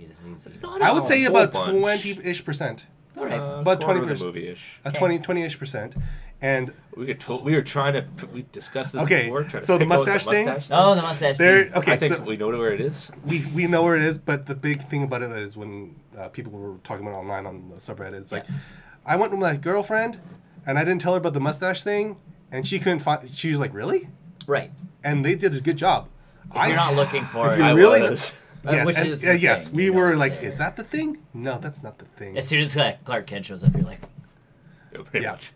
I would say about 20-ish%. All right. About 20%. Movie-ish. 20-ish%. And we were trying to we discussed this before. So the mustache thing. Oh, the mustache thing. Okay, I think we know where it is. We know where it is, but the big thing about it is when people were talking about it online on the subreddit. It's like, I went with my girlfriend, and I didn't tell her about the mustache thing, and she couldn't find. She was like, "Really?" Right. And they did a good job. If you're not looking for if it, you really, was. Yes, which is yes, thing, we were like, there. "Is that the thing?" No, that's not the thing. As soon as Clark Kent shows up, you're like, Pretty much.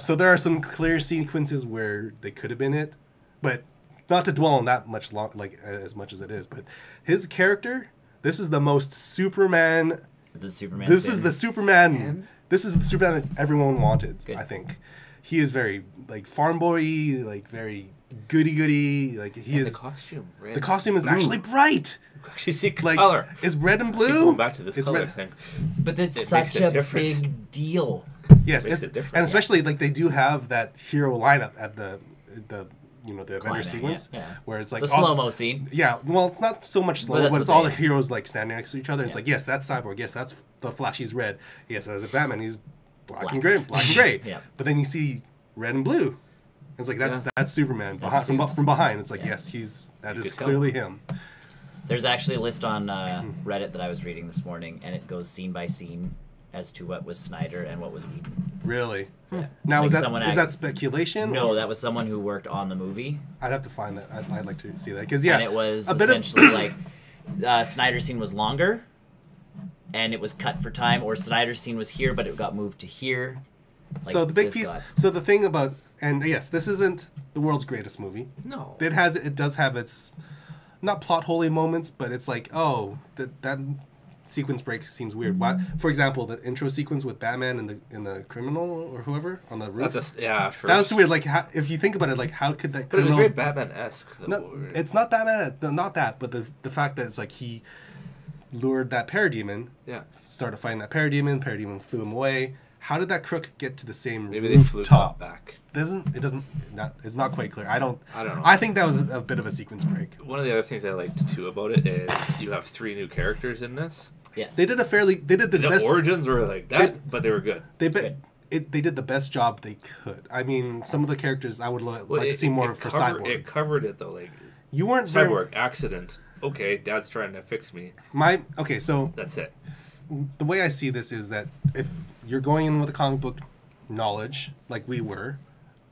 So there are some clear sequences where they could have been it, but not to dwell on that much as much as it is. But his character, this is the most Superman. The Superman. This is the Superman. This is the Superman that everyone wanted. Good. I think he is very farm boy-y, very goody. Like he is. The costume. Red. The costume is actually bright. Actually, see color. It's red and blue. Keep going back to this color thing. But it's such a difference. big deal. Yes, and especially they do have that hero lineup at the Avengers sequence where it's like the slow-mo scene. Yeah, well, it's not so much slow, but it's all the heroes standing next to each other. It's like, yes, that's Cyborg. Yes, that's the Flash. He's red. Yes, that's a Batman. He's black and gray. Yeah. But then you see red and blue. It's like that's Superman from behind. It's like yes, that is clearly him. There's actually a list on Reddit that I was reading this morning, and it goes scene by scene as to what was Snyder and what was Whedon. Really? Yeah. Now, is that speculation? No, that was someone who worked on the movie. I'd have to find that. I'd like to see that. Because, and it was essentially Snyder's scene was longer, and it was cut for time, or Snyder's scene was here, but it got moved to here. So the big piece... So the thing about... And, yes, this isn't the world's greatest movie. No. It does have its... Not plot-holy moments, but it's like, oh, that sequence break seems weird. Why, for example, the intro sequence with Batman and the criminal or whoever on the roof. That was weird. Like, if you think about it, how could that? But it was very Batman-esque. No, it's not Batman. Not that, but the fact that it's like he lured that parademon. Yeah. Started fighting that parademon. Parademon flew him away. How did that crook get to the same Maybe rooftop? They flew top back. It's not quite clear. I don't know. I I think that was a bit of a sequence break. One of the other things I liked too about it is you have 3 new characters in this. Yes. They did the best. Origins were like that, but they were good. They did the best job they could. I mean, some of the characters I would like to see more for Cyborg. It covered it though. Like you weren't Cyborg accident. Okay, Dad's trying to fix me. So that's it. The way I see this is that if you're going in with a comic book knowledge, like we were,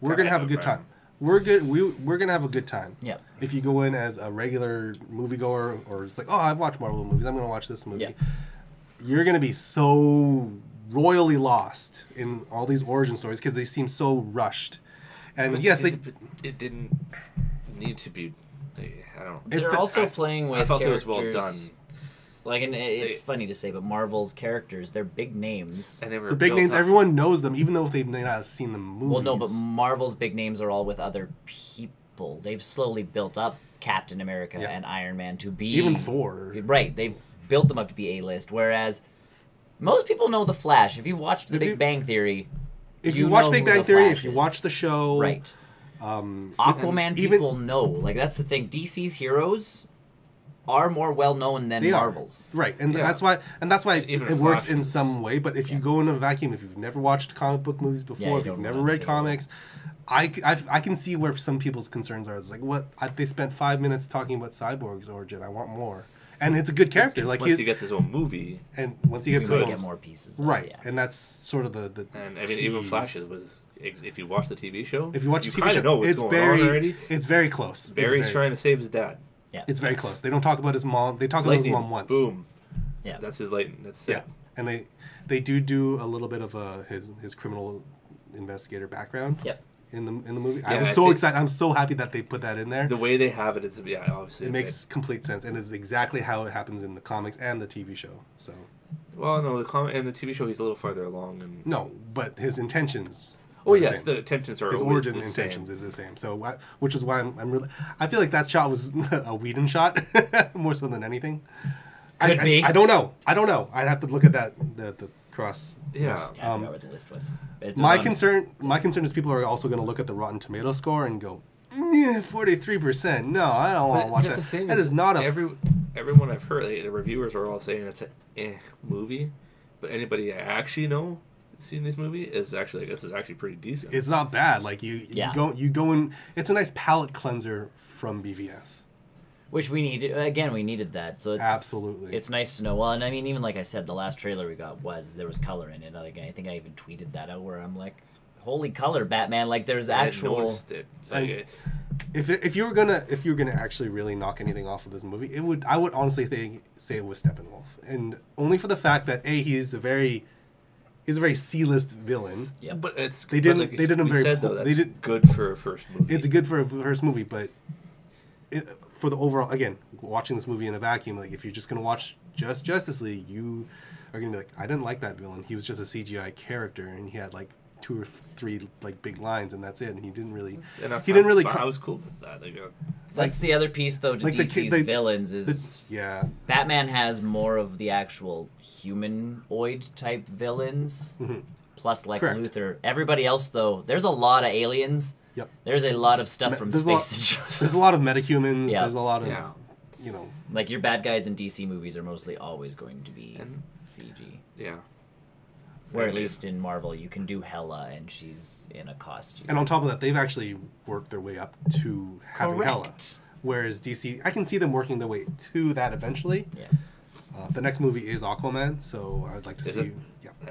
we're gonna have a good time. We're gonna have a good time. Yeah. If you go in as a regular moviegoer, or it's like, oh, I've watched Marvel movies, I'm gonna watch this movie. Yeah. You're gonna be so royally lost in all these origin stories because they seem so rushed. And but yes, it didn't need to be. I don't know. They're also playing with. I felt characters, it was well done. Like, and it's funny to say, but Marvel's characters, they're big names. And the big names, everyone knows them, even though they may not have seen the movies. Well, no, but Marvel's big names are all with other people. They've slowly built up Captain America and Iron Man to be... Even Thor. Right, they've built them up to be A-list, whereas most people know The Flash. If you've watched The Big Bang Theory... If you watch Big Bang Theory, if you watch the show... Right. Aquaman people know. Like, that's the thing. DC's heroes... are more well known than Marvel's. Right, and that's why it works in some way. But if you go in a vacuum, if you've never watched comic book movies before, if you've never read comics, I can see where some people's concerns are. It's like, they spent 5 minutes talking about Cyborg's origin. I want more, and it's a good character. Like once he gets his own movie, and once he gets his own, get more pieces. Right, and that's sort of the. And I mean, even Flash's was. If you watch the TV show, if you watch the TV show, know what's going on already. It's very close. Barry's trying to save his dad. Yeah, it's very close. They don't talk about his mom. They talk about his mom once. Boom. Yeah, that's his lightning. That's it. Yeah, and they do a little bit of his criminal investigator background. Yep. In the movie, I was so excited. I'm so happy that they put that in there. The way they have it is obviously it makes complete sense, and it's exactly how it happens in the comics and the TV show. So Well, no, in the TV show he's a little farther along. And No, but his intentions. Oh yes, the intentions are his always origin the intentions same. is the same. So, which is why I'm really. I feel like that shot was a Whedon shot more so than anything. Could be. I don't know. I'd have to look at that the cross. Yeah. list. Yeah, I forgot what the list was. My concern is people are also going to look at the Rotten Tomato score and go, 43%. No, I don't want to watch that. That is not a. Everyone I've heard, the reviewers are all saying it's a movie, but anybody I actually know seen this movie is actually, I guess, is actually pretty decent. It's not bad. Like you go in. It's a nice palate cleanser from BVS. Which we needed. Again, we needed that. So Absolutely. It's nice to know. Well, and I mean, even like I said, the last trailer we got there was color in it. Like, I think I even tweeted that out where I'm like, holy color, Batman! Like there's actual. I noticed it. Like, if you were gonna actually really knock anything off of this movie, I would honestly say it was Steppenwolf, and only for the fact that he's a very C-list villain. Yeah, but it's they did him very. That's good for a first movie. It's good for a first movie, but for the overall, again, watching this movie in a vacuum, like if you're just gonna watch just Justice League, you are gonna be like, I didn't like that villain. He was just a CGI character, and he had like 2 or 3 like big lines, and that's it. And he didn't really. I was cool with that. That's the other piece, though, to like DC's villains is Batman has more of the actual humanoid type villains, plus Lex Luthor. Everybody else, though, there's a lot of aliens. Yep. There's a lot of stuff from space. There's a lot of metahumans. Yep. There's a lot of, like your bad guys in DC movies are mostly always going to be CG. Yeah. Where at least in Marvel, you can do Hela and she's in a costume. And on top of that, they've actually worked their way up to having Hela. Whereas DC, I can see them working their way to that eventually. Yeah. The next movie is Aquaman, so I'd like to see.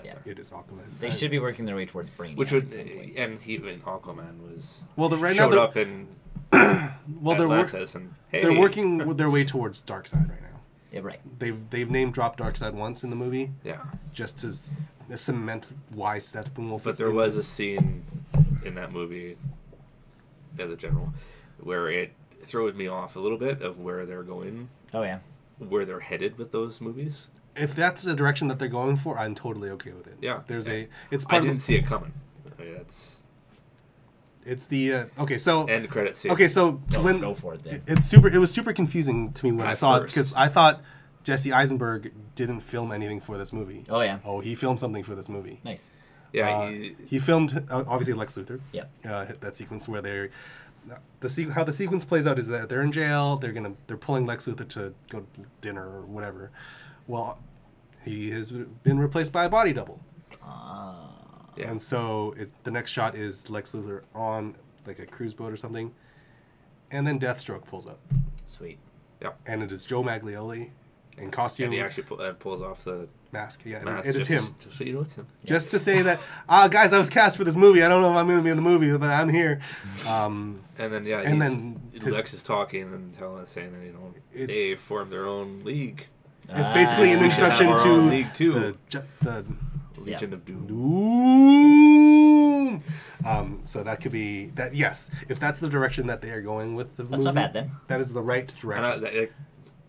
Yeah, it is Aquaman. They should be working their way towards Brainiac. Which would, and even Aquaman was showed up in Atlantis, and they're working their way towards Darkseid right now. Yeah, right. They've name dropped Darkseid once in the movie. Yeah. Just to cement why Steppenwolf. But there was a scene in that movie, as a general, where it throws me off a little bit of where they're going. Oh yeah. Where they're headed with those movies. If that's the direction that they're going for, I'm totally okay with it. Yeah. I didn't see it coming. It's the okay. So end credit scene. Okay, so go for it then. It was super confusing to me when I saw it because I thought Jesse Eisenberg didn't film anything for this movie. Oh yeah. Oh, he filmed something for this movie. Nice. Yeah. He filmed obviously Lex Luthor. Yeah. That sequence where they're how the sequence plays out is that they're in jail. They're pulling Lex Luthor to go to dinner or whatever. Well, he has been replaced by a body double. Yeah. And so the next shot is Lex Luthor on like a cruise boat or something, and then Deathstroke pulls up. Sweet. Yeah. And it is Joe Maglioli in costume. And he actually pulls off the mask. Yeah, mask. It is him. Just so you know it's him. Just to say that, guys, I was cast for this movie. I don't know if I'm going to be in the movie, but I'm here. And then Lex is talking and saying that they formed their own league. It's basically an introduction to League 2. the Legion of Doom. So that could be that. Yes, if that's the direction that they are going with the movie, that's not bad then. That is the right direction.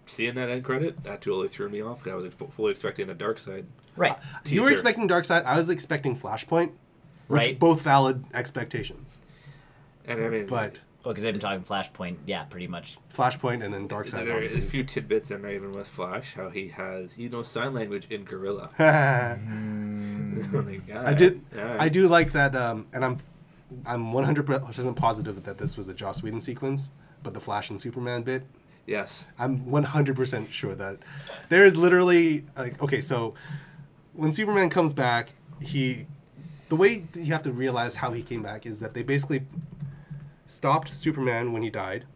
Seeing that end credit, that totally threw me off. I was fully expecting a Darkseid. Right. You were expecting Darkseid. I was expecting Flashpoint. Which both valid expectations. And I mean, because they've been talking Flashpoint, pretty much. Flashpoint and then Darkseid. There's a few tidbits in there, even with Flash, how he knows sign language in Gorilla. I do like that, and I'm 100% positive that this was a Joss Whedon sequence, but the Flash and Superman bit. Yes. I'm 100% sure that there is literally so when Superman comes back, the way you have to realize how he came back is that they basically stopped Superman when he died,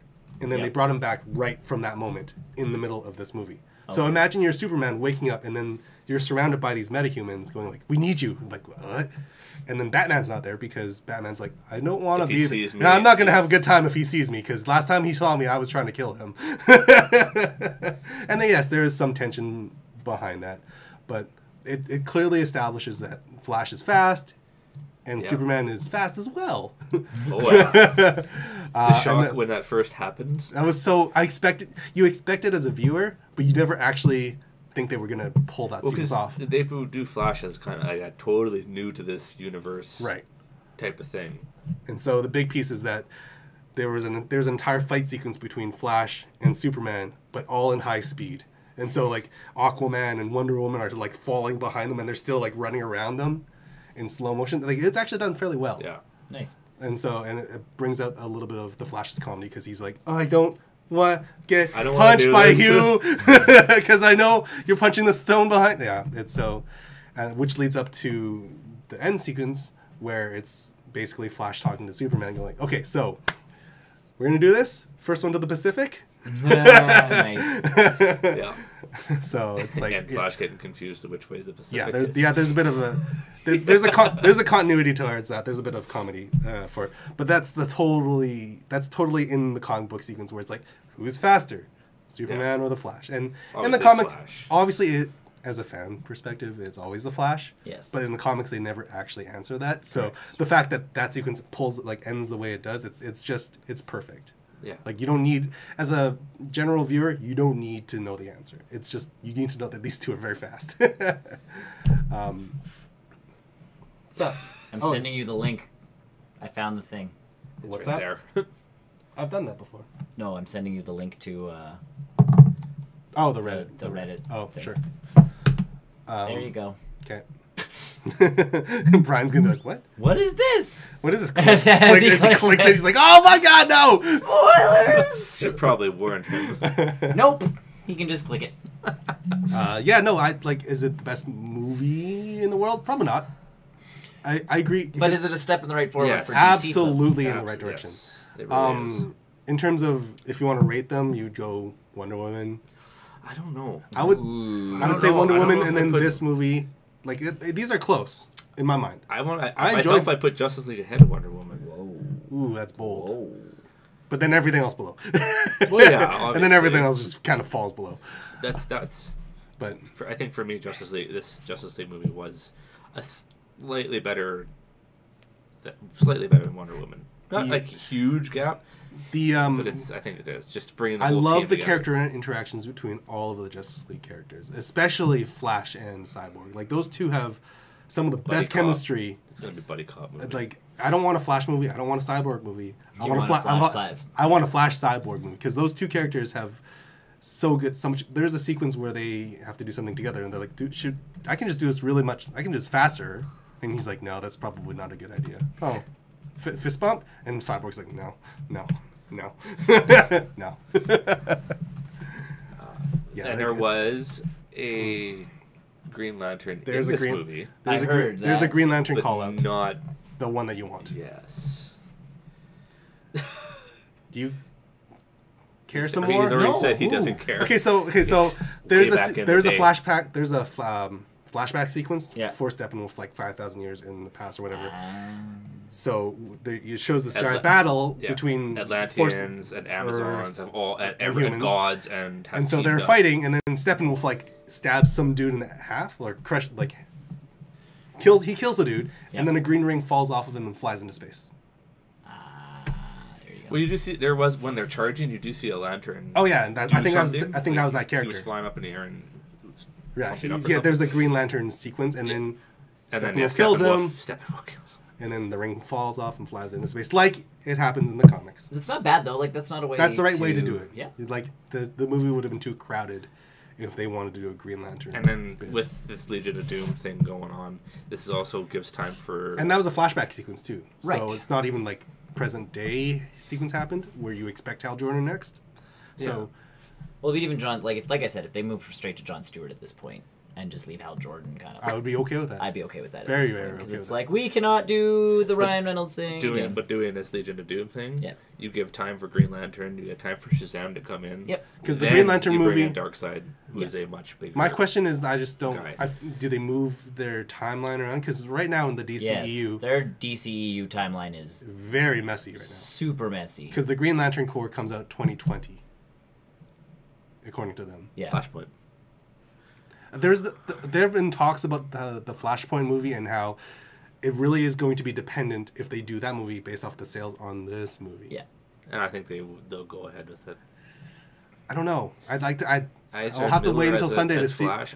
and then they brought him back right from that moment in the middle of this movie. Okay. So imagine you're Superman waking up, and then you're surrounded by these metahumans going like, "We need you." Like, what? And then Batman's not there because Batman's like, "I don't want to be there. No, I'm not going to have a good time if he sees me because last time he saw me, I was trying to kill him." And then, yes, there is some tension behind that, but it clearly establishes that Flash is fast. And Superman is fast as well. Oh, yes. The shock when that first happened. That was you expect it as a viewer, but you never actually think they were gonna pull that sequence because off. they do Flash as kind of like totally new to this universe, Right? Type of thing. And so the big piece is that there's an entire fight sequence between Flash and Superman, but all in high speed. And so like Aquaman and Wonder Woman are like falling behind them, and they're still like running around them in slow motion. Like it's actually done fairly well. Yeah. Nice. And so it brings out a little bit of the Flash's comedy because he's like, oh, I don't want to get punched by you because I know you're punching the stone behind. Yeah, it's so, which leads up to the end sequence where it's basically Flash talking to Superman, going, okay, so we're gonna do this. First one to the Pacific. Nice. Yeah. So it's like and Flash getting confused of which way the Pacific there's is. there's a bit of a there's a continuity towards that. There's a bit of comedy for it. But that's totally in the comic book sequence where it's like, who's faster, Superman or the Flash? And in the comics, obviously, as a fan perspective, it's always the Flash. Yes. But in the comics, they never actually answer that. So the fact that sequence ends the way it does, it's perfect. Yeah. Like you don't need, as a general viewer, you don't need to know the answer. It's just you need to know that these two are very fast. What's up? I'm sending you the link. I found the thing. What's right that? there. I've done that before. No, I'm sending you the link to Oh, the Reddit. the Reddit. Oh, thing. sure. There you go. Okay. Brian's gonna be like, "What? What is this? What is this?" As he Clicks it, he's like, "Oh my god, no!" Spoilers! Should probably warn him. Nope. He can just click it. Yeah, no. I like. Is it the best movie in the world? Probably not. I agree. But is it a step in the right forward Yes. for DC Absolutely films? in the right direction. Yes, it really is. In terms of if you want to rate them, you'd go Wonder Woman. I don't know. I would say Wonder Woman, and then put this movie. Like these are close in my mind. I enjoyed. I put Justice League ahead of Wonder Woman. Whoa. Ooh, that's bold. Whoa. But then everything else below. Well, yeah, and then everything else just kind of falls below. That's. But I think for me, this Justice League movie was a slightly better than Wonder Woman. Not like a huge gap. But I think it is just bringing. The I whole love team the together. character interactions between all of the Justice League characters, especially Flash and Cyborg. Like those two have some of the best chemistry. It's gonna be a buddy cop movie. Like I don't want a Flash movie. I don't want a Cyborg movie. I want a Flash Cyborg movie because those two characters have so much. There's a sequence where they have to do something together, and they're like, "Dude, I can just do this really much. I can do this faster." And he's like, "No, that's probably not a good idea." Oh. Fist bump, and Cyborg's like, no. No. Yeah, and there was a Green Lantern in this movie. There's a Green Lantern call out. Not the one that you want. Yes. Do you care some more? He's already said he doesn't care. Okay, so there's a flashback. There's a flashback sequence for Steppenwolf like 5,000 years in the past or whatever. So it shows this giant battle between Atlanteans and Amazons and gods and so they're fighting, and then Steppenwolf like stabs some dude in half or kills the dude, and then a green ring falls off of him and flies into space. There you go. Well, you do see there was when they're charging, you do see a lantern. Oh yeah, and I think that was that character. He was flying up in the air and there's a Green Lantern sequence, and then Steppenwolf kills him. Steppenwolf kills him. And then the ring falls off and flies into space, like it happens in the comics. It's not bad though. Like that's not a way. That's the right way to do it. Yeah. Like the movie would have been too crowded if they wanted to do a Green Lantern. And then with this Legion of Doom thing going on, this also gives time for. And that was a flashback sequence too. Right. So it's not even like present day sequence happened where you expect Hal Jordan next. So. Well, even John, like I said, if they move straight to John Stewart at this point and just leave Hal Jordan kind of, I would be okay with that. I'd be okay with that. Very, because it's like we cannot do the Ryan Reynolds thing. Doing this Legion of Doom thing. Yeah. You give time for Green Lantern. You get time for Shazam to come in. Yep. Because the Green Lantern movie, Darkseid, who is a much bigger. My question is, I just don't. Do they move their timeline around? Because right now in the DCEU, their DCEU timeline is very messy right now. Super messy. Because the Green Lantern Corps comes out 2020, according to them. Yeah. Flashpoint. There have been talks about the Flashpoint movie and how it really is going to be dependent if they do that movie based off the sales on this movie. Yeah. And I think they'll go ahead with it. I don't know. I'd like to. I'll have to wait until Sunday to see. Flash,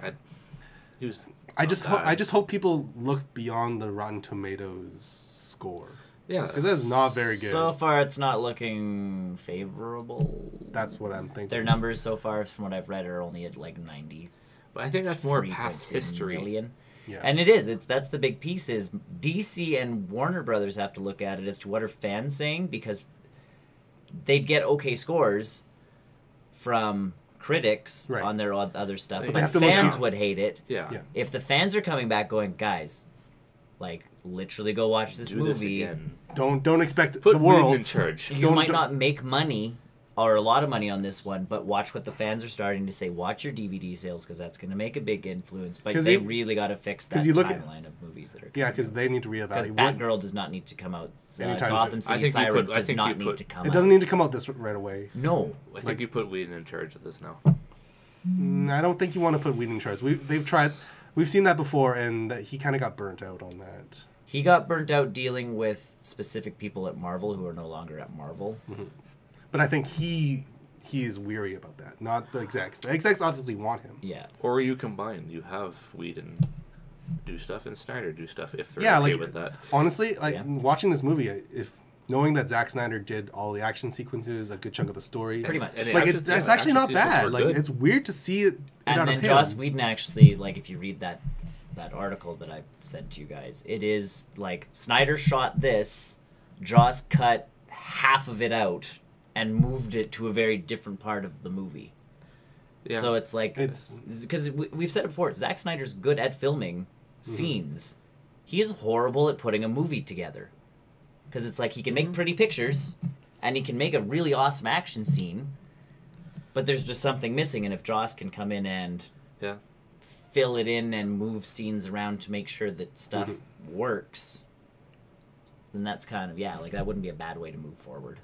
I just hope people look beyond the Rotten Tomatoes score. Yeah, because that's not very good. So far, it's not looking favorable. That's what I'm thinking. Their numbers so far, from what I've read, are only at like 90. But I think that's more past history. Million. Yeah. And it is. That's the big piece is DC and Warner Brothers have to look at it as to what are fans saying, because they'd get okay scores from critics on their other stuff, but fans would hate it. Yeah. If the fans are coming back going, guys, like, literally go watch this movie. This again. Don't expect Put the world in charge. You might not make money or a lot of money on this one, but watch what the fans are starting to say. Watch your DVD sales, because that's going to make a big influence. But they really got to fix that timeline of movies that are coming. Yeah, because they need to reevaluate. Because Batgirl does not need to come out. Gotham soon. City Sirens does not need to come out. It doesn't need to come out this right away. No. I think you put Whedon in charge of this now. I don't think you want to put Whedon in charge. We've seen that before, and he kind of got burnt out on that. He got burnt out dealing with specific people at Marvel who are no longer at Marvel. Mm-hmm. But I think he is weary about that, not the execs. The execs obviously want him. Yeah. Or you combine. You have Whedon do stuff and Snyder do stuff if they're okay with that. Honestly, watching this movie, knowing that Zack Snyder did all the action sequences, a good chunk of the story, pretty much, it's actually not bad. Like, it's weird to see it and out then of him. Joss Whedon actually, like, if you read that article that I sent to you guys, it is like Snyder shot this, Joss cut half of it out and moved it to a very different part of the movie. Yeah. So it's like, because we've said it before, Zack Snyder's good at filming scenes. He is horrible at putting a movie together. Because it's like he can make pretty pictures, and he can make a really awesome action scene, but there's just something missing. And if Joss can come in and fill it in and move scenes around to make sure that stuff works, then that's kind of, like, that wouldn't be a bad way to move forward.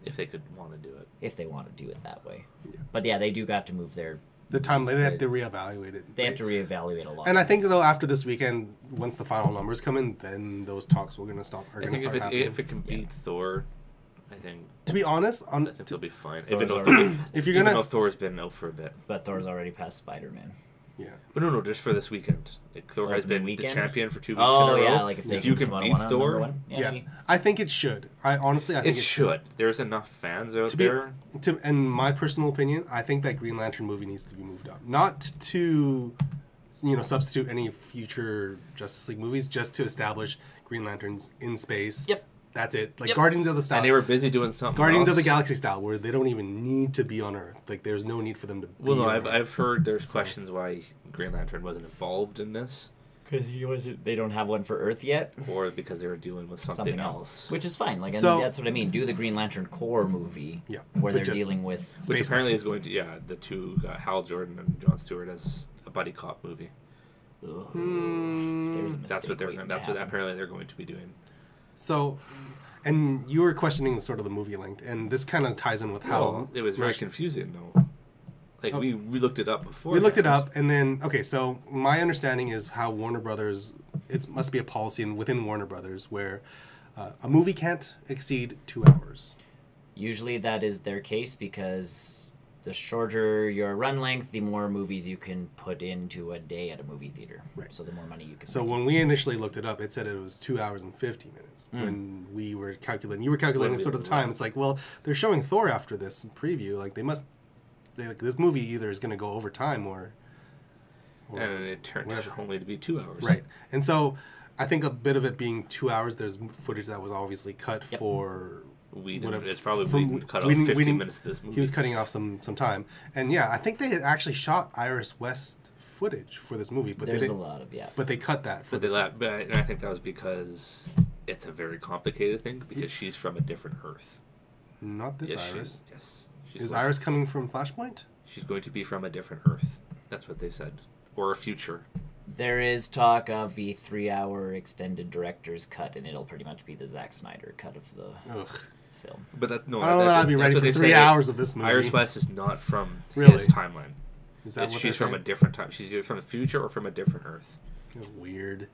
If they could want to do it. If they want to do it that way. Yeah. But they do have to move the time. They have to reevaluate it. They have to reevaluate a lot. And I think, though, after this weekend, once the final numbers come in, then those talks are going to start happening. If it can beat Thor, I think... To be honest... I think they'll be fine. Even though Thor's been out for a bit. But Thor's already past Spider-Man. Yeah. But no, just for this weekend. Thor has been the champion for 2 weeks in a row. Yeah, like if you can beat Thor... I think it should. I think it should. There's enough fans out there. In my personal opinion, I think that Green Lantern movie needs to be moved up. Not to, substitute any future Justice League movies, just to establish Green Lanterns in space. Yep. That's it. Like Guardians of the style. And they were busy doing something Guardians of the Galaxy style, where they don't even need to be on Earth. Like, there's no need for them to be on Earth. I've heard there's questions why Green Lantern wasn't involved in this. Because they don't have one for Earth yet? Or because they were dealing with something else. Which is fine. Like, that's what I mean. Do the Green Lantern Corps movie where they're dealing with... Which apparently is going to... the two, Hal Jordan and Jon Stewart, as a buddy cop movie. That's what apparently they're going to be doing. So... And you were questioning sort of the movie length, and this kind of ties in with how... it was very confusing, though. Like, we looked it up before. We looked it up, and then... Okay, so my understanding is how Warner Brothers... It must be a policy within Warner Brothers where a movie can't exceed 2 hours. Usually that is their case because the shorter your run length, the more movies you can put into a day at a movie theater. Right. So the more money you can make. When we initially looked it up, it said it was 2 hours and 50 minutes. When we were calculating, you were calculating sort of the time. It's like, well, they're showing Thor after this preview. Like, this movie either is going to go over time or and it turned out only to be 2 hours. Right. And so I think a bit of it being 2 hours, there's footage that was obviously cut for... It's probably cut off 15 minutes of this movie. He was cutting off some time. And I think they had actually shot Iris West footage for this movie. But there's a lot of, But they cut that for this. And I think that was because it's a very complicated thing, because she's from a different Earth. Not this Iris. Is Is Iris coming from Flashpoint? She's going to be from a different Earth. That's what they said. Or a future. There is talk of the 3-hour extended director's cut, and it'll pretty much be the Zack Snyder cut of the film. But I don't know that I'd be ready for 3 hours of this movie. Iris West is not from his timeline. Is that what she's from a different time. She's either from the future or from a different Earth. That's weird.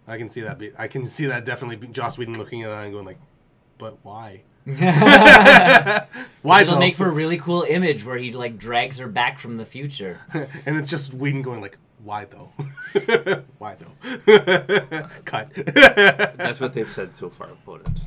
I can see that. I can see that definitely. Joss Whedon looking at that and going like, "But why?" Why It'll though? make for a really cool image where he like drags her back from the future. And it's just Whedon going like, why though? Why though? Cut. That's what they've said so far about it.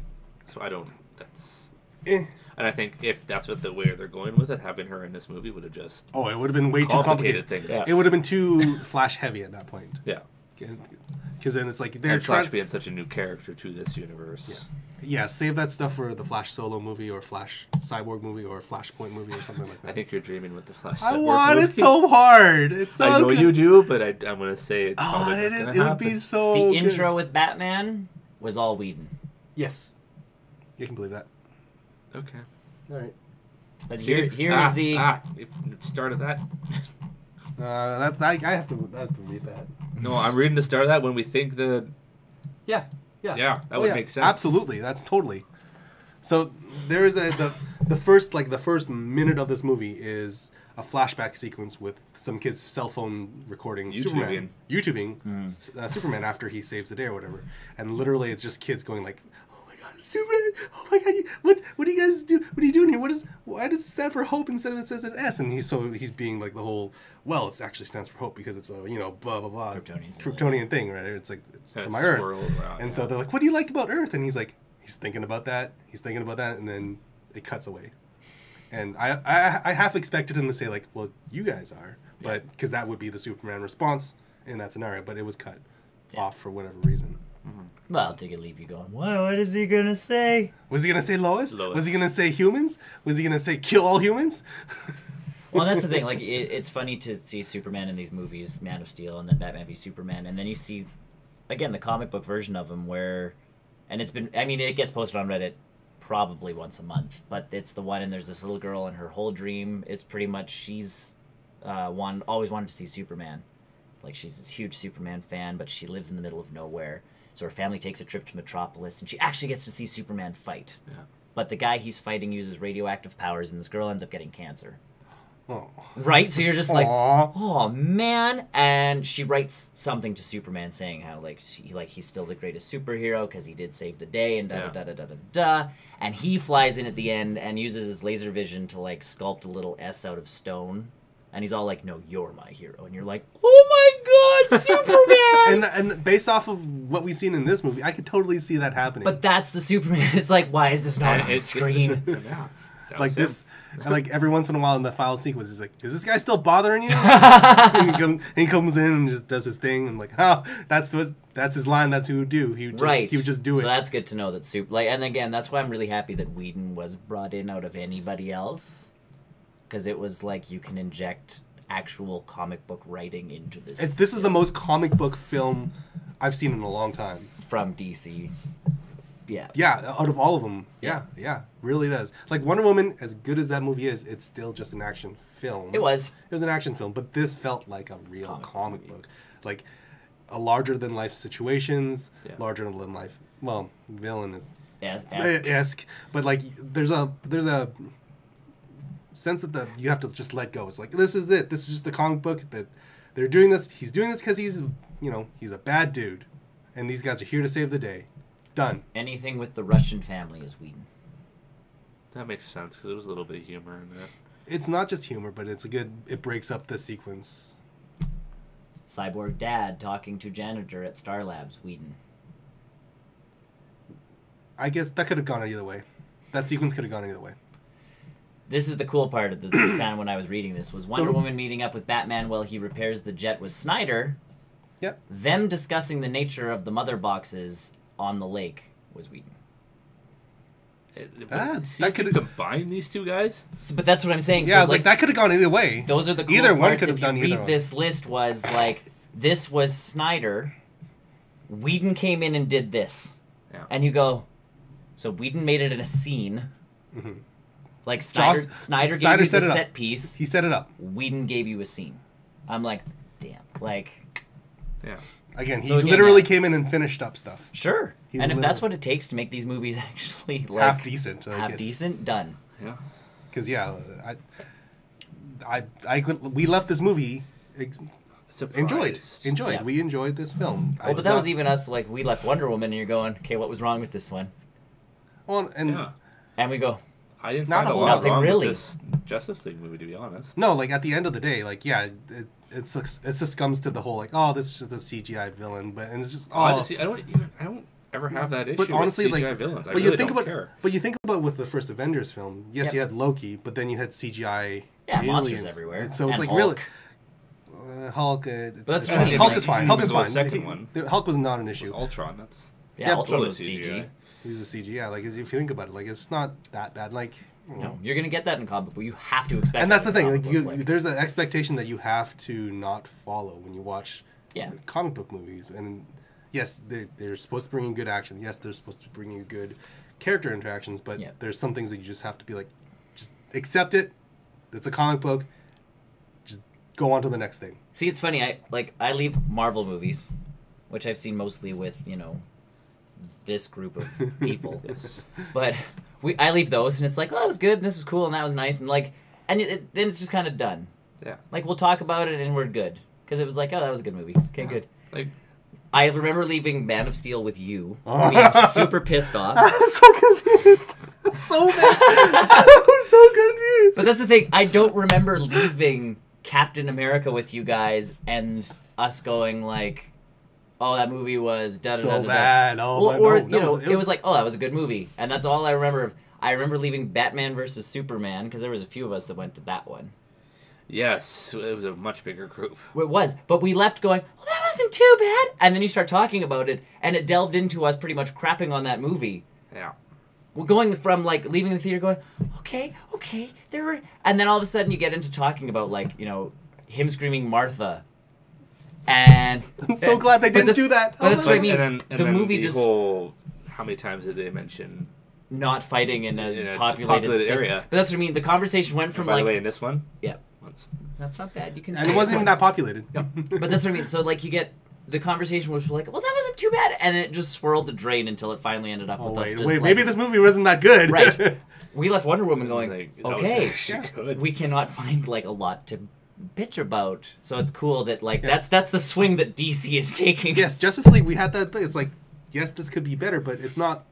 So I don't. That's. Eh. And I think if that's what the way they're going with it, having her in this movie would have just Oh, it would have been way too complicated. things. Yeah. It would have been too Flash heavy at that point. Yeah. Because then it's like they're And Flash trying. being such a new character to this universe. Yeah, save that stuff for the Flash solo movie or Flash Cyborg movie or Flashpoint movie or something like that. I think you're dreaming with the Flash. I Cyborg want movie. it so hard. It's so I know good. you do, but I'm going to say it's Oh, probably not it gonna would happen. be so The good. intro with Batman was all Whedon. Yes. You can believe that. Okay. All right. But See? here's the... If it started that. I have to read that. No, I'm reading the start of that when we think the. Yeah. Yeah, that would make sense. Absolutely, that's totally. So there is the first minute of this movie is a flashback sequence with some kid's cell phone recording Superman Superman after he saves the day or whatever, and literally it's just kids going like, "Oh my God, it's Superman! Oh my God, what do you guys do? What are you doing here? Why does it stand for hope instead of it says an S?" And he's being like the whole, well, it actually stands for hope because it's a blah blah blah Kryptonian thing, right? It's like from my Earth, and so they're like, "What do you like about Earth?" And he's like, he's thinking about that, and then it cuts away. And I half expected him to say like, well, you guys are, but because that would be the Superman response in that scenario, but it was cut off for whatever reason. Mm-hmm. Well, I'll take a leave you going, what is he going to say? Was he going to say Lois? Was he going to say humans? Was he going to say kill all humans? Well, that's the thing. Like, it's funny to see Superman in these movies, Man of Steel, and then Batman v Superman, and then you see, again, the comic book version of him where, and it's been, I mean, it gets posted on Reddit probably once a month, but it's the one, and there's this little girl, and her whole dream, it's pretty much she's always wanted to see Superman. Like, she's this huge Superman fan, but she lives in the middle of nowhere. So her family takes a trip to Metropolis, and she actually gets to see Superman fight. Yeah. But the guy he's fighting uses radioactive powers, and this girl ends up getting cancer. Oh. Right? So you're just like, Aww. oh, man. And she writes something to Superman saying how, like, he's still the greatest superhero because he did save the day and da-da-da-da-da-da. And he flies in at the end and uses his laser vision to, like, sculpt a little S out of stone. And he's all like, no, you're my hero. And you're like, oh my God, Superman! and based off of what we've seen in this movie, I could totally see that happening. But that's the Superman. It's like, why is this not on screen? Yeah. Like this, and like every once in a while in the final sequence, he's like, "Is this guy still bothering you?" and he comes in and just does his thing, and like, "Oh, that's his line. That's what he would do. He would just do it." So that's good to know that and again, that's why I'm really happy that Whedon was brought in out of anybody else, because it was like you can inject actual comic book writing into this. This is the most comic book film I've seen in a long time from DC. Yeah, out of all of them. Yeah, really does. Like Wonder Woman, as good as that movie is, it's still just an action film. It was an action film, but this felt like a real comic book. Like a larger than life situations, larger than life. Well, villain is esque, but like there's a sense that you have to just let go. It's like this is it. This is just the comic book that they're doing this. He's doing this because he's a bad dude, and these guys are here to save the day. Done. Anything with the Russian family is Whedon. That makes sense because there was a little bit of humor in that. It's not just humor, but it breaks up the sequence. Cyborg dad talking to janitor at Star Labs, Whedon. I guess that could have gone either way. That sequence could have gone either way. This is the cool part of this kind of when I was reading this was Wonder Woman meeting up with Batman while he repairs the jet with Snyder. Yep. Them discussing the nature of the mother boxes on the lake was Whedon. That could combine these two guys. But that's what I'm saying. Yeah, so I was like that could have gone either way. Those are the cool either parts. One could have done if you either read this list was like this was Snyder. Whedon came in and did this, and you go, so Whedon made it in a scene. Mm-hmm. Like Snyder gave you the set piece. He set it up. Whedon gave you a scene. I'm like, damn, like, yeah. Again, he literally came in and finished up stuff. Sure. And if that's what it takes to make these movies actually like half decent, done. Yeah. Because we left this movie enjoyed. Yeah. We enjoyed this film. Well, but that was even us. Like we left Wonder Woman, and you're going, okay, what was wrong with this one? Well, and And we go, I didn't Not find a a whole lot nothing wrong really. with this Justice League movie, to be honest. No, like at the end of the day, like it succumbs to the whole like, oh, this is just a CGI villain, but and it's just Honestly, I don't ever have that issue But honestly, with CGI like, villains. I but really you think don't about, care. but you think about with the first Avengers film. Yes, Yep. you had Loki, but then you had CGI monsters aliens. everywhere. And so it's And like Hulk. really Hulk. that's it's funny, fine. Hulk like, is fine. even Hulk is the fine. second one. Hulk was not an With issue. Ultron, that's yeah, Ultron totally was CG. He was a CG. Yeah, like if you think about it, like it's not that bad. Like. No, you're gonna get that in comic, but you have to expect. And that's the that in thing. comic Like book, there's an expectation that you have to not follow when you watch Yeah. comic book movies. And yes, they're supposed to bring you good action. Yes, they're supposed to bring you good character interactions. But Yeah. there's some things that you just have to be like, just accept it. It's a comic book. Just go on to the next thing. See, it's funny. I leave Marvel movies, which I've seen mostly with this group of people, but I leave those, and it's like, oh, that was good, and this was cool, and that was nice, and like, and then it's just kind of done. yeah. Like we'll talk about it, and we're good because it was like, oh, that was a good movie. Okay, good. Like I remember leaving Man of Steel with you, Oh. being super pissed off. I'm so confused. So bad. I'm so confused. But that's the thing. I don't remember leaving Captain America with you guys and us going like, "Oh, that movie was da da da So da." bad. Oh, Or, my, or no, it was like, "Oh, that was a good movie," and that's all I remember. I remember leaving Batman versus Superman because there was a few of us that went to that one. yes, it was a much bigger group. Well, it was, but we left going, "Well, that wasn't too bad," and then you start talking about it, and it delved into us pretty much crapping on that movie. Yeah. We're going from like leaving the theater going, okay, there were, and then all of a sudden you get into talking about like him screaming Martha, and I'm so glad they but didn't do that. But that's what I But- mean. and the then movie the just whole, how many times did they mention? not fighting in in a a populated space. area. But that's what I mean. The conversation went from By like, the way, in this one, yeah, once. that's not bad. You can. And say it wasn't even once. that populated. But that's what I mean. So like you get. The conversation was like, well, that wasn't too bad, and then it just swirled the drain until it finally ended up Oh, with us. wait, Just wait, like, maybe this movie wasn't that good. Right. We left Wonder Woman going, Like, that was okay, actually good. we cannot find like a lot to bitch about. So it's cool that like that's the swing that DC is taking. Yes, Justice League, we had that thing. It's like, yes, this could be better, but it's not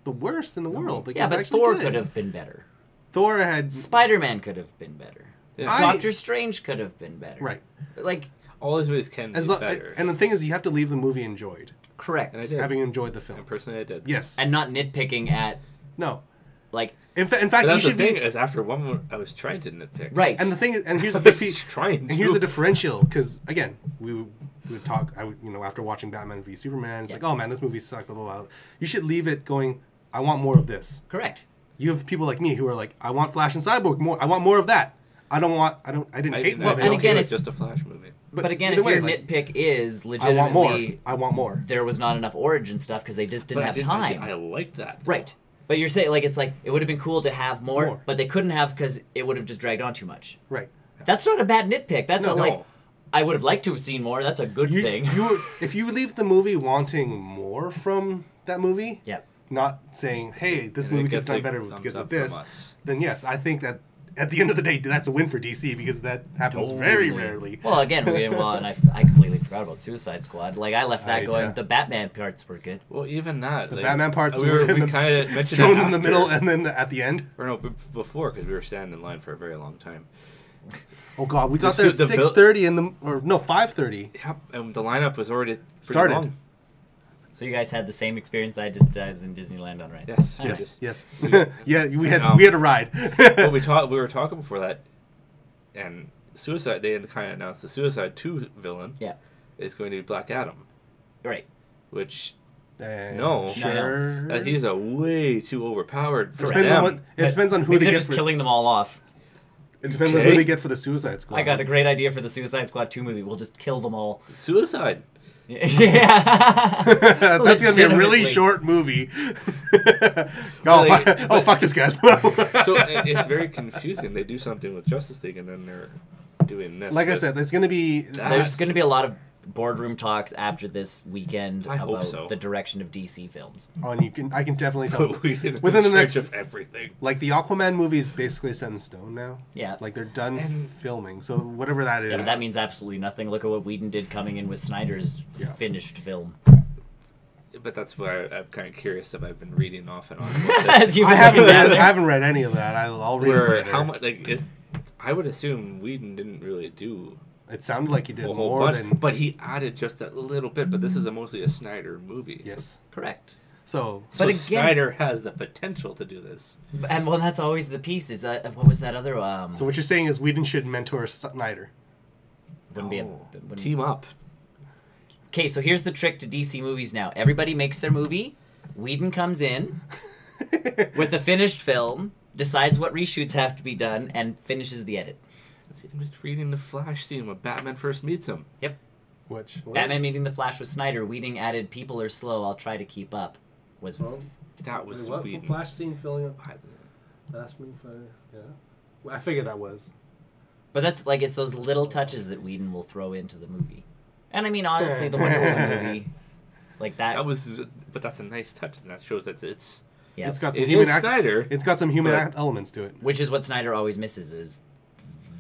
the worst in the world. Like, Yeah, it's but actually Thor good. could have been better. Thor had... Spider-Man could have been better. Yeah. Doctor Strange could have been better. Right. Like, All these movies can be better. And the thing is, you have to leave the movie enjoyed. correct. And I did. Having enjoyed the film. And personally, I did. Yes. And not nitpicking at, No. like, In fact, But you that's the should thing be... is, after one, I was trying to nitpick. right. And the thing is, and here's the I big was piece... trying And to. here's the differential, because, again, we would talk, after watching Batman v Superman, it's like, oh man, this movie sucked, blah, blah, blah. You should leave it going, I want more of this. correct. You have people like me who are like, I want Flash and Cyborg more. I want more of that. I didn't hate Well, that. and again, it's if- just a Flash movie. But again, either if way, your like, nitpick is I legitimately, want more. I want more. there was not enough origin stuff because they just didn't have time. I like that. Right. But you're saying, like, it's like, it would have been cool to have more, More. but they couldn't have because it would have just dragged on too much. Right. That's not a bad nitpick. That's No. like, I would have liked to have seen more. That's a good thing. If you leave the movie wanting more from that movie, Yep. not saying, hey, this And it movie could have gets done a better thumbs because of up from this, us. then yes, I think that at the end of the day, that's a win for DC because that happens Totally. very rarely. Well, again, and I completely forgot about Suicide Squad. Like, I left that going, yeah. the Batman parts were good. Well, even that. The Batman parts we were kind of mentioned thrown it in the after. middle and then at the end. Or no, before, because we were standing in line for a very long time. Oh god, we got there at 6:30 5:30. Yep, and the lineup was already pretty Started. long. So you guys had the same experience I was in Disneyland on, right? Yes. Nice. Yes. Yeah, we had a ride. Well, we were talking before that, and Suicide. They kind of announced the Suicide 2 villain. Yeah. Is going to be Black Adam, Right. which No, sure, he's a way too overpowered for depends them. on it depends on who Maybe they they're get just for. killing them all off. It depends on Okay. who they get for the Suicide Squad. I got a great idea for the Suicide Squad 2 movie. We'll just kill them all. Suicide. Yeah. That's gonna be a really Legitimately. short movie. Well, like, fuck this guys. So it's very confusing. They do something with Justice League, and then they're doing this. Like I But said, it's gonna be. There's going to be a lot of boardroom talks after this weekend I hope about so. the direction of DC films. I can definitely tell. within Within the next, of everything. like the Aquaman movie is basically set in stone now. Yeah. Like they're done And- filming, so whatever that is. Yeah, but that means absolutely nothing. Look at what Whedon did coming in with Snyder's Yeah. finished film. But that's why I'm kind of curious if I've been reading off and on. I haven't read any of that. I'll read it later. How much? I would assume Whedon didn't really do. It sounded like he did a more bunch, than. But he added just that little bit. But this is mostly a Snyder movie. Yes, correct. So but again, Snyder has the potential to do this. And well, that's always the piece. Is what was that other? So what you're saying is Whedon should mentor Snyder. Wouldn't team up. Okay, so here's the trick to DC movies now. Everybody makes their movie. Whedon comes in with a finished film, decides what reshoots have to be done, and finishes the edit. I'm just reading the Flash scene when Batman first meets him. Yep. What? Batman meeting the Flash with Snyder. Whedon added, "People are slow. I'll try to keep up." That was Whedon. Flash scene filling up. Last movie, yeah. Well, I figured that was. But that's like it's those little touches that Whedon will throw into the movie. And I mean, honestly, the Wonder Woman movie, like that. But that's a nice touch, and that shows that it's. Yeah. It's got some human. Snyder. It's got some human elements to it. Which is what Snyder always misses is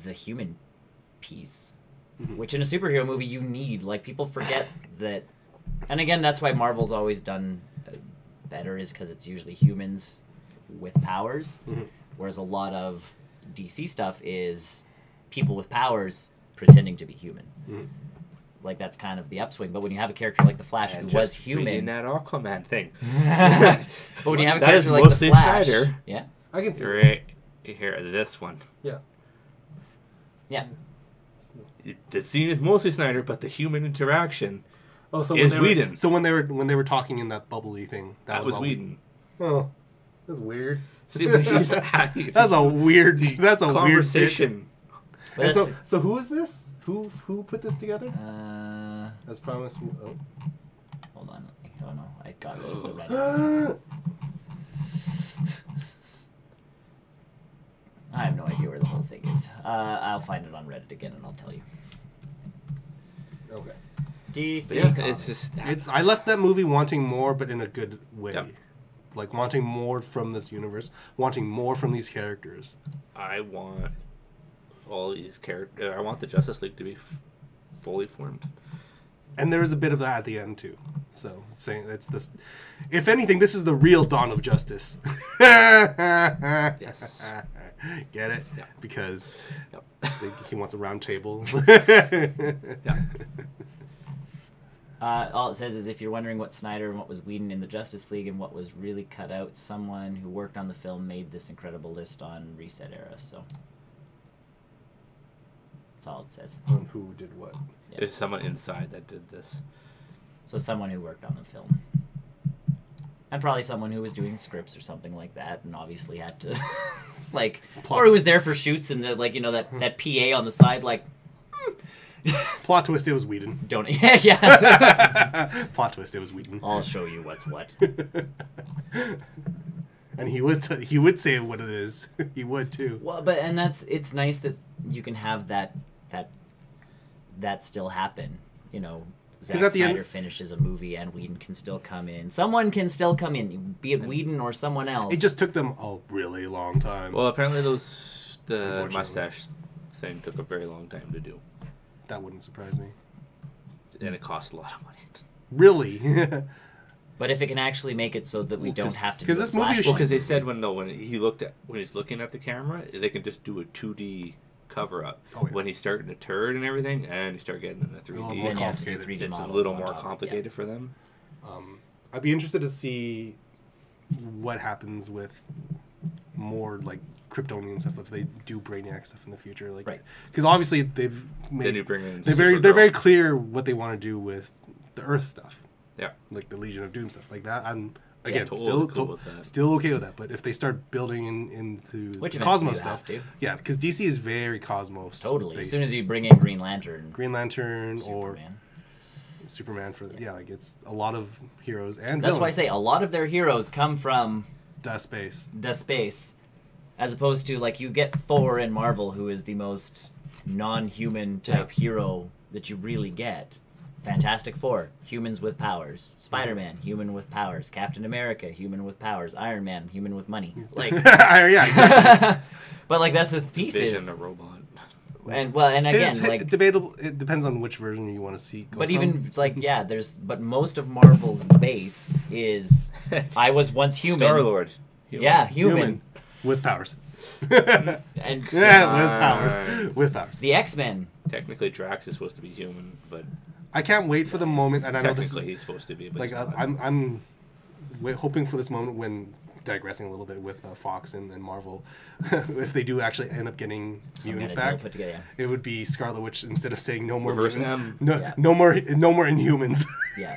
the human piece, which in a superhero movie you need. Like people forget that, and again, that's why Marvel's always done better is because it's usually humans with powers, whereas a lot of DC stuff is people with powers pretending to be human. Like that's kind of the upswing. But when you have a character like the Flash who was human, that Aquaman thing. But when you have a character like the Flash, Snyder. Yeah, I can see right here. This one. Yeah. Yeah. The scene is mostly Snyder, but the human interaction so is Whedon. So when they were talking in that bubbly thing, that was Whedon. Oh, that's weird. See, but that's a weird. That's a conversation. Weird bit. So who is this? Who put this together? As promised. Oh. Hold on. Oh no, I got rid of the Reddit. I have no idea where the whole thing is. I'll find it on Reddit again and I'll tell you. Okay. DC. Yeah, it's just. I left that movie wanting more, but in a good way. Yep. Like wanting more from this universe, wanting more from these characters. I want all these characters. I want the Justice League to be fully formed. And there is a bit of that at the end too. So it's saying it's this. If anything, this is the real dawn of justice. Yes. Get it? Yeah. Because yep. He wants a round table. Yeah. All it says is if you're wondering what Snyder and what was Whedon in the Justice League and what was really cut out, someone who worked on the film made this incredible list on Reset Era. So that's all it says. On who did what? Yeah. There's someone inside that did this. So someone who worked on the film. And probably someone who was doing scripts or something like that and obviously had to, like, or who was there for shoots and, that PA on the side, like, Plot twist, it was Whedon. Don't, yeah. Plot twist, it was Whedon. I'll show you what's what. And he would say what it is. He would too. Well, it's nice that you can have that still happen, you know. Zack Snyder finishes a movie and Whedon can still come in. Someone can still come in, be it Whedon or someone else. It just took them a really long time. Well, apparently the mustache thing took a very long time to do. That wouldn't surprise me. And it cost a lot of money. Really? But if it can actually make it so that we don't have to, because this movie, because they said when he's looking at the camera, they can just do a 2D cover up. Oh, yeah. When he's starting to turn and everything, and you start getting into 3D, more complicated. It's a little more complicated for them. I'd be interested to see what happens with more like Kryptonian stuff if they do Brainiac stuff in the future, like because obviously they've made they're very clear what they want to do with the Earth stuff. Yeah, like the Legion of Doom stuff like that. I'm still okay with that. But if they start building into which Cosmos stuff, yeah, because DC is very Cosmos. Totally. Based. As soon as you bring in Green Lantern or Superman it's a lot of heroes and that's villains. why I say a lot of their heroes come from the space, as opposed to like you get Thor in Marvel, who is the most non-human type hero that you really get. Fantastic Four, humans with powers. Spider-Man, human with powers. Captain America, human with powers. Iron Man, human with money. Like, yeah, exactly. But like that's the pieces. Vision, a robot. And again, like debatable. It depends on which version you want to see. But even like but most of Marvel's base is I was once human. Star-Lord. Yeah, human with powers. And with powers. The X-Men. Technically, Drax is supposed to be human, but I can't wait for the moment. And I know this is he's supposed to be. But like I'm hoping for this moment when, digressing a little bit with Fox and Marvel, if they do actually end up getting mutants back, put together, it would be Scarlet Witch instead of saying no more Reverse mutants, M. no more Inhumans. Yeah.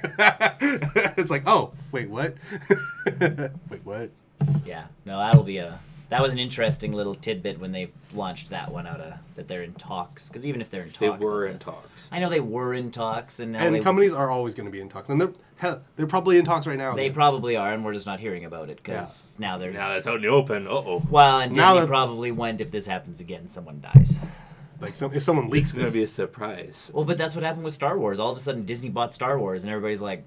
It's like, oh wait, what? Wait, what? Yeah. No, that was an interesting little tidbit when they launched that one out of that they're in talks. Because even if they're in talks, they were in talks. I know they were in talks, and now companies are always going to be in talks, and they're probably in talks right now. They probably are, and we're just not hearing about it because now that's out in the open. Well, and Disney probably went. If this happens again, someone dies. Like if someone leaks, it's going to be a surprise. Well, but that's what happened with Star Wars. All of a sudden, Disney bought Star Wars, and everybody's like,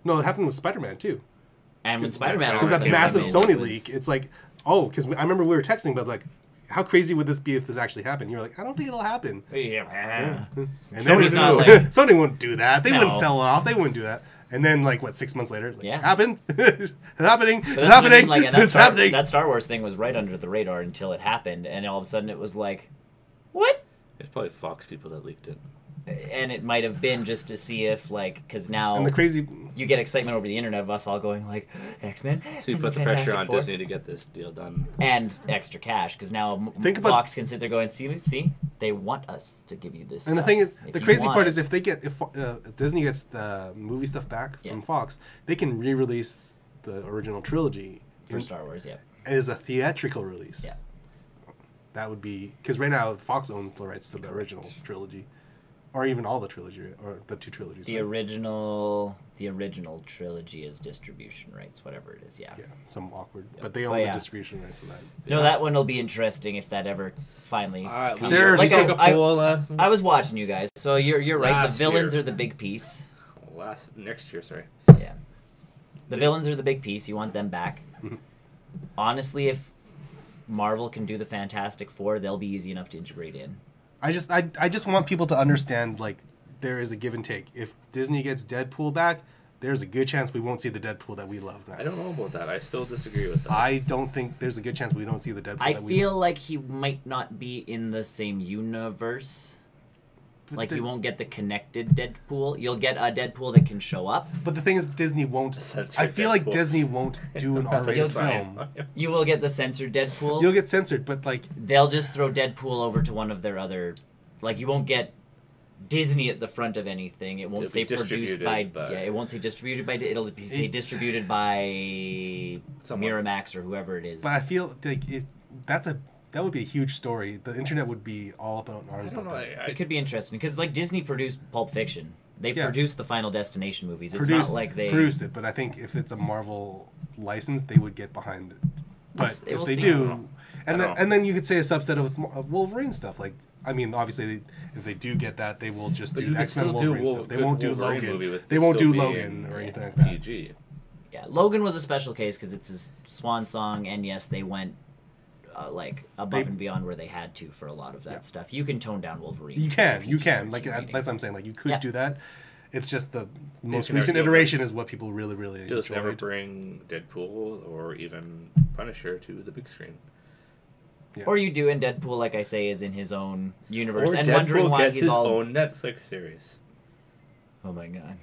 no, it happened with Spider-Man too. And when Spider-Man, because that massive Sony leak, it's like, oh, because I remember we were texting, but like, how crazy would this be if this actually happened? You're like, I don't think it'll happen. Yeah. And Sony's not like Sony wouldn't do that. They wouldn't sell it off. They wouldn't do that. And then, like, 6 months later, happened. It's happening. It's happening. Like, it's happening. That Star Wars thing was right under the radar until it happened, and all of a sudden it was like, what? It's probably Fox people that leaked it. And it might have been just to see if, like, because now and the crazy, you get excitement over the internet of us all going like X-Men. So you put the pressure on Disney to get this deal done, and extra cash because now Fox can sit there going, see, they want us to give you this. And stuff. The thing is, if the crazy part is if if Disney gets the movie stuff back from Fox, they can re-release the original trilogy for Star Wars, as a theatrical release. Yeah, that would be because right now Fox owns the rights to the original trilogy. Or even all the trilogy, or the two trilogies. The original trilogy is distribution rights, whatever it is. Yeah. Yeah, some awkward, but they own the distribution rights of that. No, that one will be interesting if that ever finally. Comes There's I was watching you guys, so you're right. The villains are the big piece. Next year, sorry. Yeah. The villains are the big piece. You want them back. Honestly, if Marvel can do the Fantastic Four, they'll be easy enough to integrate in. I just want people to understand, like, there is a give and take. If Disney gets Deadpool back, there's a good chance we won't see the Deadpool that we love now. I don't know about that. I still disagree with that. I don't think there's a good chance we don't see the Deadpool I feel like he might not be in the same universe. Like, you won't get the connected Deadpool. You'll get a Deadpool that can show up. But the thing is, Disney won't... I feel like Disney won't do an R-rated film. You will get the censored Deadpool. You'll get censored, but, like... They'll just throw Deadpool over to one of their other... Like, you won't get Disney at the front of anything. It won't say produced by... Yeah, it won't say distributed by... It'll say distributed by Miramax or whoever it is. But I feel like that would be a huge story. The internet would be all up on arms about that. It could be interesting because, like, Disney produced Pulp Fiction. They produced the Final Destination movies. It's not like they produced it, but I think if it's a Marvel license, they would get behind it. But if they do, and then you could say a subset of Wolverine stuff. Like, I mean, obviously, if they do get that, they will just do X-Men Wolverine stuff. They won't do Logan. They won't do Logan or anything like that. PG. Yeah, Logan was a special case because it's his swan song, and yes, they went like above and beyond where they had to for a lot of that stuff. You can tone down Wolverine. You can. Like, that's what I'm saying. Like, you could do that. It's just the most recent iteration is what people really, really enjoyed. Just never bring Deadpool or even Punisher to the big screen. Yeah. Or you do, and Deadpool, like I say, is in his own universe, or and Deadpool wondering why gets he's his all. own Netflix series. Oh my god.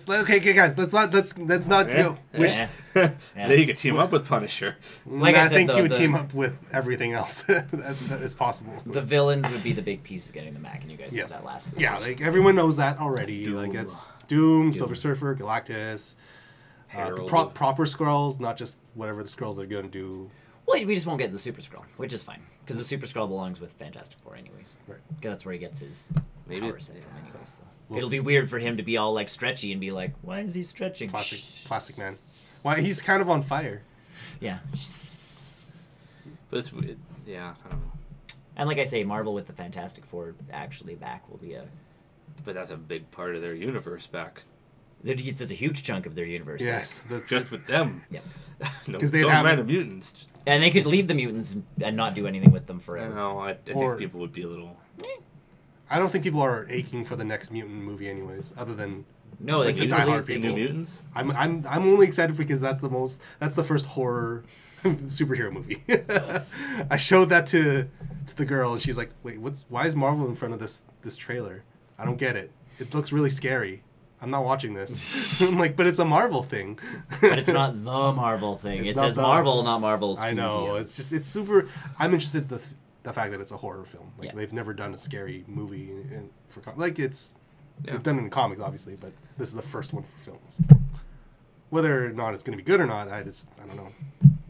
Okay, guys. Let's not go. Then you could team up with Punisher. Like I said, think he would team up with everything else that is possible. The villains would be the big piece of getting the Mac, and you guys said that last week. Yeah, like everyone knows that already. Doom. Like it's Doom, Silver Surfer, Galactus, the proper Skrulls, not just whatever the Skrulls are going to do. Well, we just won't get the Super Skrull, which is fine because the Super Skrull belongs with Fantastic Four, anyways. Right. Because that's where he gets his power set from, anyways. So. It'll be weird for him to be all like stretchy and be like, "Why is he stretching?" Plastic Man. Why he's kind of on fire. Yeah. But it's weird. Yeah, I don't know. And like I say, Marvel with the Fantastic Four actually back will be a. But that's a big part of their universe back. It's a huge chunk of their universe. Yes, just with them. Yeah. Because they have random mutants. And they could leave the mutants and not do anything with them forever. No, I think people would be a little... I don't think people are aching for the next mutant movie anyways, other than no, like the diehard people. people. Mutants? I'm only excited because that's the first horror superhero movie. I showed that to the girl and she's like, "Wait, why is Marvel in front of this trailer? I don't get it. It looks really scary. I'm not watching this." I'm like, "But it's a Marvel thing." But it's not the Marvel thing. It says Marvel, not Marvel Studios. I know. It's super. I'm interested in the fact that it's a horror film. Like they've never done a scary movie they've done it in comics obviously, but this is the first one for films. Whether or not it's going to be good or not, I don't know.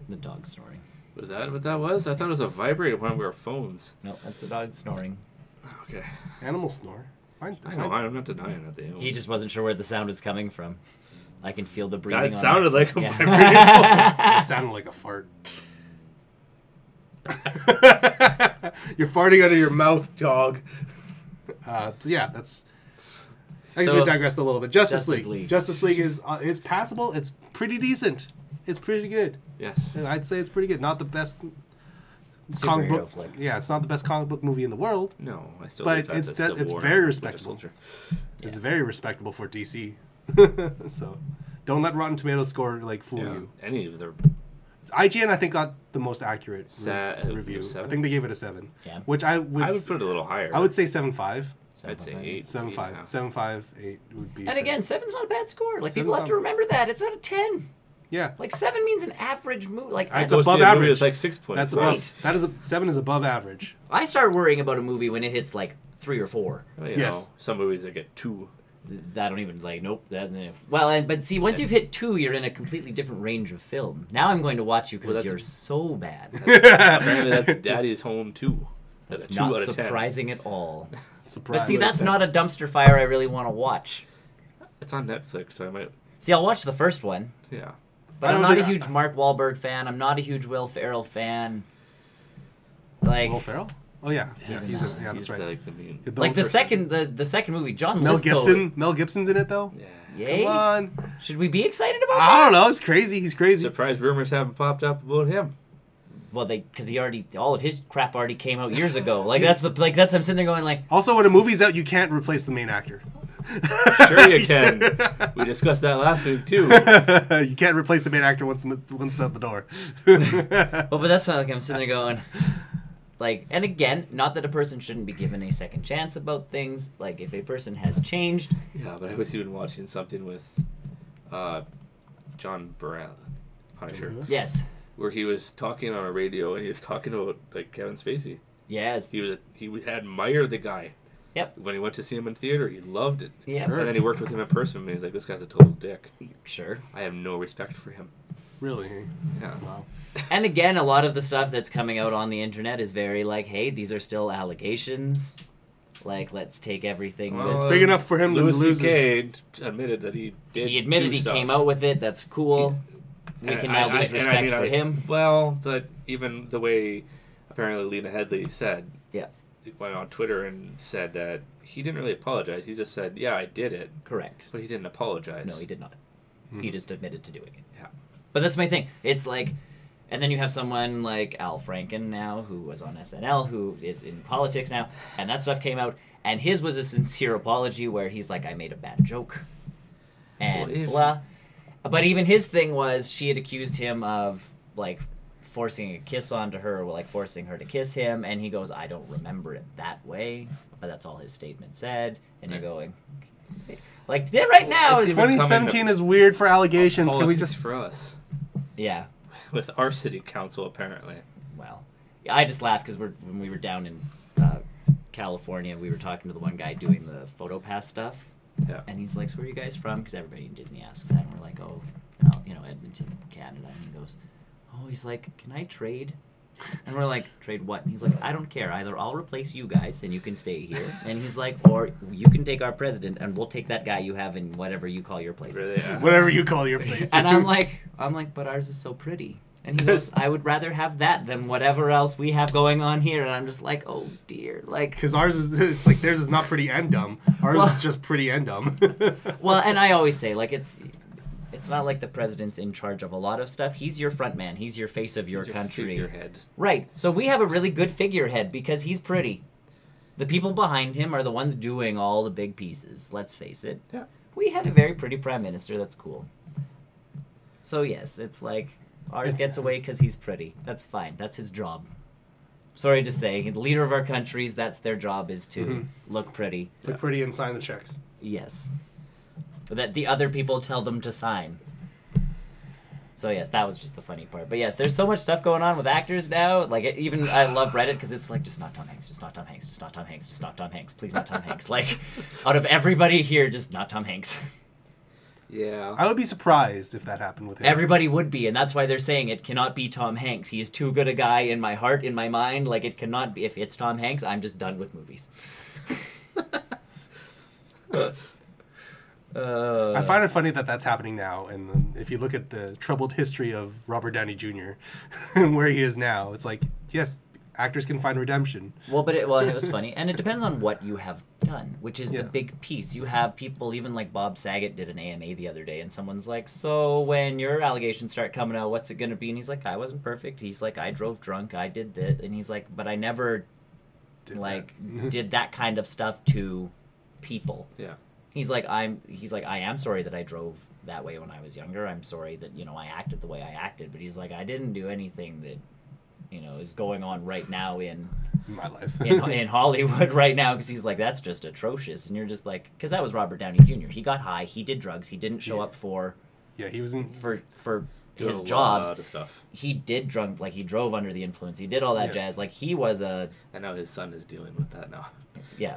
The dog snoring. Was that what that was? I thought it was a vibrator one of our phones. No, that's the dog snoring. Okay. Animals snore. I know. I'm not denying that. He just wasn't sure where the sound was coming from. I can feel the breathing. That sounded like a vibrating phone. It sounded like a fart. You're farting out of your mouth, dog. Yeah, that's. I guess we digressed a little bit. Justice League. Justice League is it's passable. It's pretty decent. It's pretty good. Yes, and I'd say it's pretty good. Not the best comic book. Flick. Yeah, it's not the best comic book movie in the world. No, I still. But it's very respectable. It's very respectable for DC. So, don't let Rotten Tomatoes score fool you. Any of their. IGN, I think, got the most accurate review. 7? I think they gave it a 7. Yeah. Which I would put it a little higher. I would say 7.5. I'd say 8. 7.5. 7.5, 8 would be. And again, 7's not a bad score. People have to remember that. It's out of 10. Yeah. 7 means an average movie. It's above average. It's like 6 points. That's above. 7 is above average. I start worrying about a movie when it hits 3 or 4. Well, you know, some movies that get 2. I don't even nope. But see, once you've hit 2, you're in a completely different range of film. Now I'm going to watch you because you're so bad. Apparently, that's Daddy's Home 2. That's not surprising at all. But see, that's not a dumpster fire I really want to watch. It's on Netflix, so I might. See, I'll watch the first one. Yeah. But I'm not a huge Mark Wahlberg fan. I'm not a huge Will Ferrell fan. Will Ferrell? Oh yeah, he's that's right. The second movie, John Mel Lithgow. Gibson. Mel Gibson's in it though. Yeah. Yay. Come on. Should we be excited about that? I don't know. It's crazy. He's crazy. Surprised rumors haven't popped up about him. Well, because all of his crap already came out years ago. That's I'm sitting there going Also, when a movie's out, you can't replace the main actor. Sure you can. We discussed that last week too. You can't replace the main actor once it's out the door. Well, but that's not I'm sitting there going. And again, not that a person shouldn't be given a second chance about things. If a person has changed. Yeah, but I was even watching something with John Burrell, Punisher. Yes. Where he was talking on a radio and he was talking about Kevin Spacey. Yes. He had admired the guy. Yep. When he went to see him in theater, he loved it. Yeah. Sure. And then he worked with him in person and he's like, this guy's a total dick. Sure. I have no respect for him. Really? Yeah. Wow. And again, a lot of the stuff that's coming out on the internet is very hey, these are still allegations. Let's take everything. It's big enough for him to lose. C.K. admitted that he did. He admitted he came out with it. That's cool. We can now lose respect for him. Well, but even the way apparently Lena Headey said, he went on Twitter and said that he didn't really apologize. He just said, "Yeah, I did it." Correct. But he didn't apologize. No, he did not. Mm-hmm. He just admitted to doing it. Yeah. But that's my thing. It's and then you have someone like Al Franken now, who was on SNL, who is in politics now, and that stuff came out, and his was a sincere apology where he's like, "I made a bad joke," and blah. But even his thing was she had accused him of forcing a kiss onto her, or forcing her to kiss him, and he goes, "I don't remember it that way," but that's all his statement said. And you're going, right now is 2017 is weird for allegations. Can we just for us? Yeah. With our city council, apparently. Well, I just laughed because when we were down in California, we were talking to the one guy doing the PhotoPass stuff. Yeah. And he's like, "So where are you guys from?" Because everybody in Disney asks that. And we're like, "Oh, Edmonton, Canada." And he goes, "Oh," he's like, "Can I trade?" And we're like, "Trade what?" And he's like, "I don't care. Either I'll replace you guys and you can stay here." And he's like, "Or you can take our president and we'll take that guy you have in whatever you call your place." Really? Whatever you call your place. And I'm like, "But ours is so pretty." And he goes, "I would rather have that than whatever else we have going on here." And I'm just like, "Oh dear." Because ours is, theirs is not pretty and dumb. Ours is just pretty and dumb. Well, and I always say, it's It's not like the president's in charge of a lot of stuff. He's your front man. He's your face of your country. Figurehead. Right. So we have a really good figurehead because he's pretty. The people behind him are the ones doing all the big pieces. Let's face it. Yeah. We have a very pretty prime minister. That's cool. So yes, it's like ours gets away because he's pretty. That's fine. That's his job. Sorry to say, the leader of our countries, that's their job, is to look pretty. Look pretty and sign the checks. Yes. That the other people tell them to sign. So yes, that was just the funny part. But yes, there's so much stuff going on with actors now. Like, even I love Reddit because it's like, just not Tom Hanks, just not Tom Hanks, just not Tom Hanks, just not Tom Hanks, please not Tom Hanks. Like, out of everybody here, just not Tom Hanks. Yeah. I would be surprised if that happened with him. Everybody would be, and that's why they're saying it cannot be Tom Hanks. He is too good a guy in my heart, in my mind. Like, it cannot be. If it's Tom Hanks, I'm just done with movies. I find it funny that that's happening now, and if you look at the troubled history of Robert Downey Jr. and where he is now, it's like, yes, actors can find redemption. Well, and it was funny, and it depends on what you have done, which is the big piece. You have people, even like Bob Saget did an AMA the other day, and someone's like, so when your allegations start coming out, what's it going to be? And he's like, I wasn't perfect. He's like, I drove drunk, I did that. And he's like, but I never did that kind of stuff to people. Yeah. He's like, I am sorry that I drove that way when I was younger. I'm sorry that, I acted the way I acted. But he's like, I didn't do anything that, is going on right now in my life. in Hollywood right now. Because he's like, that's just atrocious. And you're just like, because that was Robert Downey Jr. He got high. He did drugs. He didn't show up for... Yeah, he was in... For his jobs. A lot of stuff. He did drunk, like he drove under the influence. He did all that jazz. Like he was a... I know his son is dealing with that now. Yeah.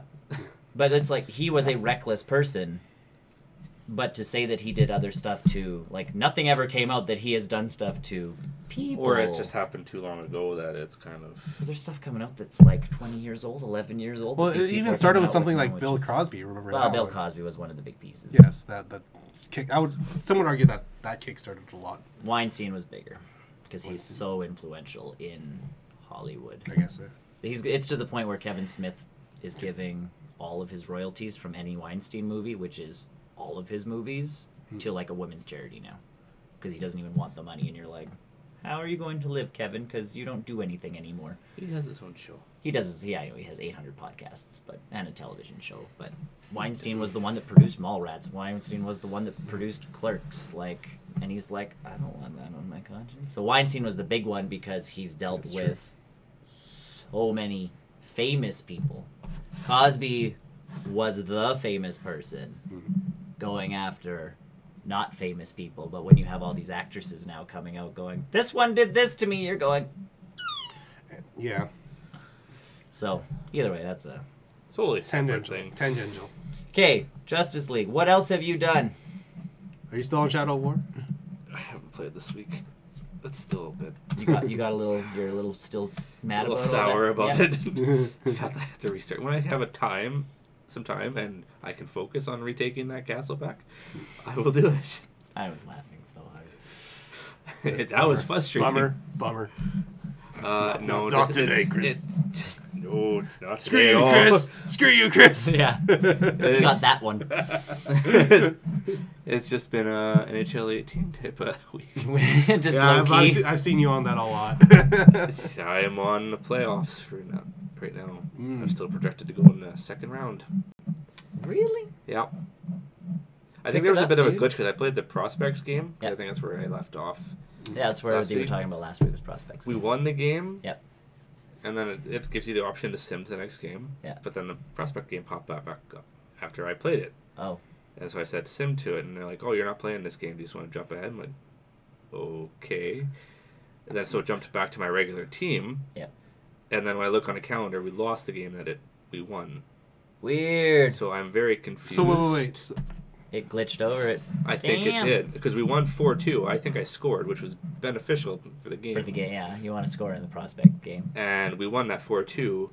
But it's like he was a reckless person, but to say that he did other stuff to, like, nothing ever came out that he has done stuff to people. Or it just happened too long ago that it's kind of... There's stuff coming out that's like 20 years old, 11 years old. Well, it even started with something like Bill Cosby, remember that? Well, Bill Cosby was one of the big pieces. Yes, that kick. Some would argue that kick started a lot. Weinstein was bigger because he's so influential in Hollywood. I guess so. It's to the point where Kevin Smith is giving all of his royalties from any Weinstein movie, which is all of his movies, to like a women's charity now, because he doesn't even want the money. And you're like, how are you going to live, Kevin? Because you don't do anything anymore. He has his own show. He does. Yeah, he has 800 podcasts, and a television show. But Weinstein was the one that produced Mallrats. Weinstein was the one that produced Clerks. Like, and he's like, I don't want that on my conscience. So Weinstein was the big one because he's dealt with so many famous people. Cosby was the famous person going after not famous people, but when you have all these actresses now coming out going, this one did this to me, you're going... Yeah. So, either way, that's a... Totally tangential. Okay, Justice League. What else have you done? Are you still on Shadow of War? I haven't played this week. It's still a bit... You're a little still mad about it? Sour about it. I have to restart. When I have some time, and I can focus on retaking that castle back, I will do it. I was laughing so hard. That was frustrating. Bummer. No, not today, Chris. No, not Screw today. You, Chris. Screw you, Chris. Yeah. Not that one. It's just been an NHL 18 type of week. Just low-key. I've seen you on that a lot. I am on the playoffs right now. I'm still projected to go in the second round. Really? Yeah. I think there was a bit of a glitch because I played the Prospects game. Yep. I think that's where I left off. Yeah, that's where they were talking about last week was Prospects. We won the game. Yep. And then it gives you the option to sim to the next game. Yeah. But then the Prospect game popped back up after I played it. Oh. And so I said sim to it, and they're like, oh, you're not playing this game. Do you just want to jump ahead? I'm like, okay. And then so it jumped back to my regular team. Yep. And then when I look on the calendar, we lost the game that we won. Weird. So I'm very confused. So wait. It glitched over it. I think it did, because we won 4-2. I think I scored, which was beneficial for the game. For the game, yeah. You want to score in the Prospect game. And we won that 4-2.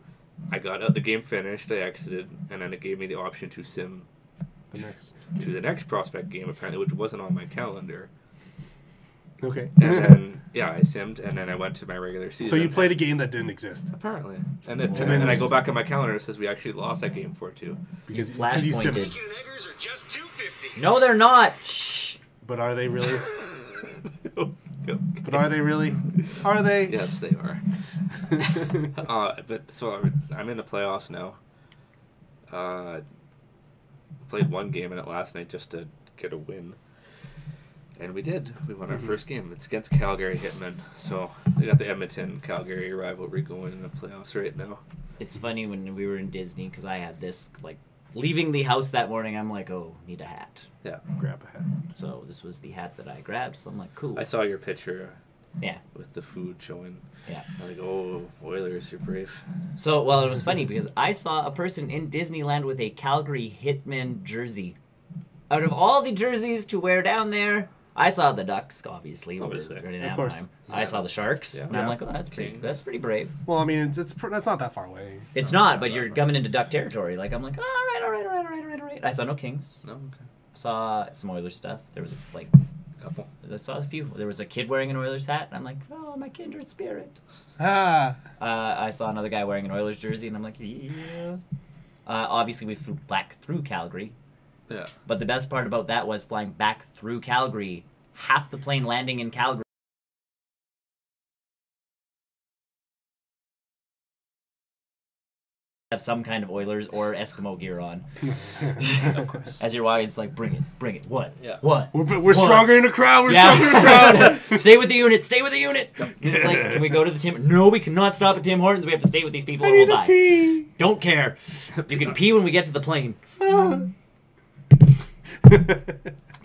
I got out, the game finished, I exited, and then it gave me the option to sim to the next Prospect game, apparently, which wasn't on my calendar. Okay. And then, yeah, I simmed, and then I went to my regular season. So you played a game that didn't exist? Apparently. And then I go back on my calendar, and it says we actually lost that game 4-2. Because flash you pointed. simmed. No, they're not. Shh. But are they really? Okay. But are they really? Are they? Yes, they are. But so I'm in the playoffs now. Played one game in it last night just to get a win. And we did. We won our first game. It's against Calgary Hitmen. So we got the Edmonton-Calgary rivalry going in the playoffs right now. It's funny when we were in Disney, because I had this, like, leaving the house that morning, I'm like, oh, need a hat. Yeah. Grab a hat. So this was the hat that I grabbed, so I'm like, cool. I saw your picture. Yeah. With the food showing. Yeah. I'm like, oh, Oilers, you're brave. So, well, it was funny because I saw a person in Disneyland with a Calgary Hitmen jersey. Out of all the jerseys to wear down there, I saw the Ducks, obviously. Obviously. Of course. I saw the Sharks, and I'm like, oh, that's pretty brave. Well, I mean, that's not that far away. It's not, but you're coming into Duck territory. Like, I'm like, all right. I saw no Kings. No, okay. I saw some Oilers stuff. There was, like, Couple. I saw a few. There was a kid wearing an Oilers hat, and I'm like, oh, my kindred spirit. I saw another guy wearing an Oilers jersey, and I'm like, yeah. Obviously, we flew back through Calgary. Yeah. But the best part about that was flying back through Calgary, half the plane landing in Calgary. Have some kind of Oilers or Eskimo gear on. Of course. As you're walking, it's like, bring it. What? Yeah. What? We're stronger in the crowd. We're stronger in the crowd. Stay with the unit. And it's like, can we go to the Tim? No, we cannot stop at Tim Hortons. We have to stay with these people or we'll die. Pee. Don't care. You can pee when we get to the plane. But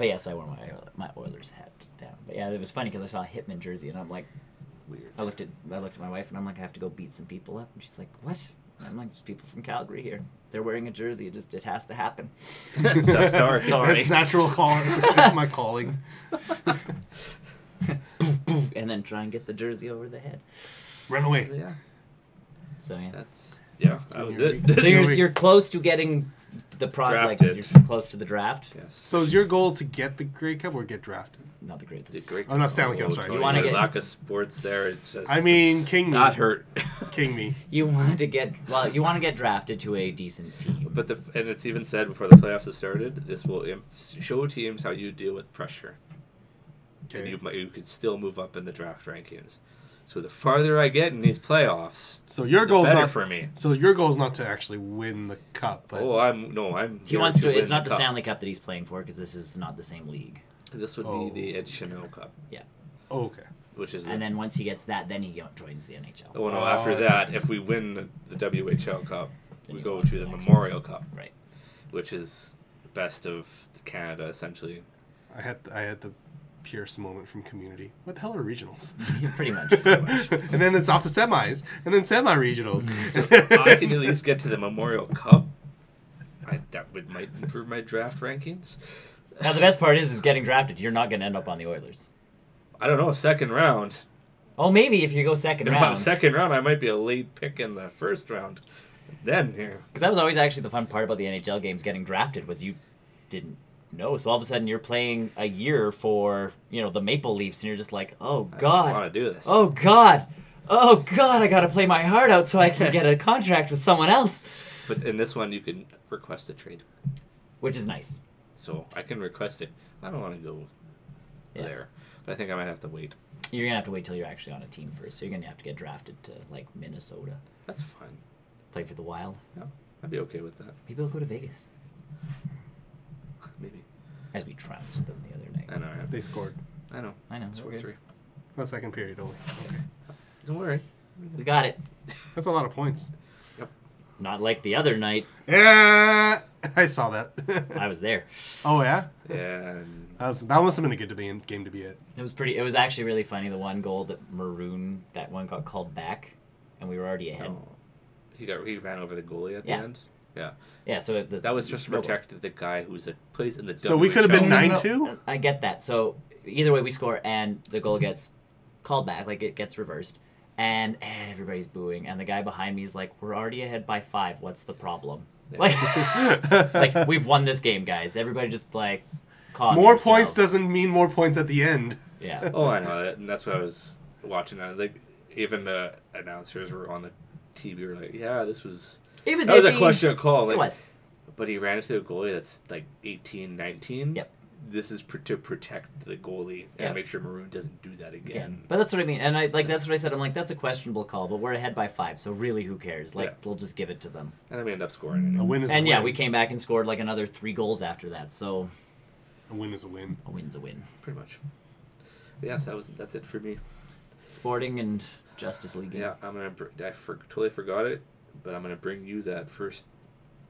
yes, I wore my Oilers hat down. But yeah, it was funny because I saw a Hitman jersey and I'm like, weird. I looked at my wife and I'm like, I have to go beat some people up. And she's like, what? And I'm like, there's people from Calgary here. They're wearing a jersey. It has to happen. Sorry. It's natural calling. It's my calling. And then try and get the jersey over the head. Run away. Yeah. So yeah. That was it. So you're close to getting the project. Like, you're close to the draft. Yes. So is your goal to get the Grey Cup or get drafted? Not the Grey Cup. Oh, not Stanley Cup. Sorry. You want to get lack of sports there. It's just king me. Not hurt. King me. You want to get drafted to a decent team. But and it's even said before the playoffs have started, this will show teams how you deal with pressure. Okay. And you could still move up in the draft rankings. So the farther I get in these playoffs, so your goal is not for me. So your goal is not to actually win the cup. But He wants to. It's not the Stanley Cup that he's playing for because this is not the same league. This would be the Ed Chanel Cup. Yeah. Oh, okay. And then once he gets that, then he joins the NHL. Oh no! After that, if we win the WHL Cup, we go to the Memorial Cup. Right. Which is best of Canada, essentially. I had the Pierce moment from Community. What the hell are regionals? Pretty much. And then it's off to semis, and then semi-regionals. So if I can at least get to the Memorial Cup, that might improve my draft rankings. Now the best part is getting drafted. You're not going to end up on the Oilers. I don't know. Second round. Oh, maybe if you go second round. Second round, I might be a late pick in the first round. Then here. Because that was always actually the fun part about the NHL games getting drafted was you didn't know. So all of a sudden you're playing a year for the Maple Leafs, and you're just like, oh god, I want to do this. Oh god, I got to play my heart out so I can get a contract with someone else. But in this one, you can request a trade, which is nice. So I can request it. I don't want to go there, but I think I might have to wait. You're gonna have to wait till you're actually on a team first. So you're gonna have to get drafted to like Minnesota. That's fine. Play for the Wild. Yeah, I'd be okay with that. Maybe we'll go to Vegas. Maybe. As we trounced them the other night. I know. They scored. I know. It's 4-3. No, second period only. Okay. Don't worry. We got it. That's a lot of points. Yep. Not like the other night. Yeah, I saw that. I was there. Oh yeah. Yeah. That must have been a good game to be at. It was actually really funny. The one goal that that one got called back, and we were already ahead. Oh. He ran over the goalie at the end. Yeah. Yeah. So that was just to protect the guy who's plays in the. So we could have been 9-2. I get that. So either way, we score, and the goal gets called back, like it gets reversed, and everybody's booing, and the guy behind me is like, "We're already ahead by 5. What's the problem?" Yeah. Like we've won this game, guys. Everybody just like. More points doesn't mean more points at the end. Yeah. Oh, I know that, and that's what I was watching. I was like, even the announcers were on the TV. Were like, "Yeah, that was a question call." Like, it was. But he ran into a goalie that's like 18, 19. Yep. this is to protect the goalie and make sure Maroon doesn't do that again. But that's what I mean, and that's what I said. I'm like, that's a questionable call, but we're ahead by 5, so really, who cares? Like, we'll just give it to them. And then we end up scoring anyway. A win is a win. We came back and scored like another 3 goals after that. So a win is a win. A win's a win. Pretty much. But yes, that's it for me. Sporting and Justice League. Yeah, totally forgot it, but I'm gonna bring you that first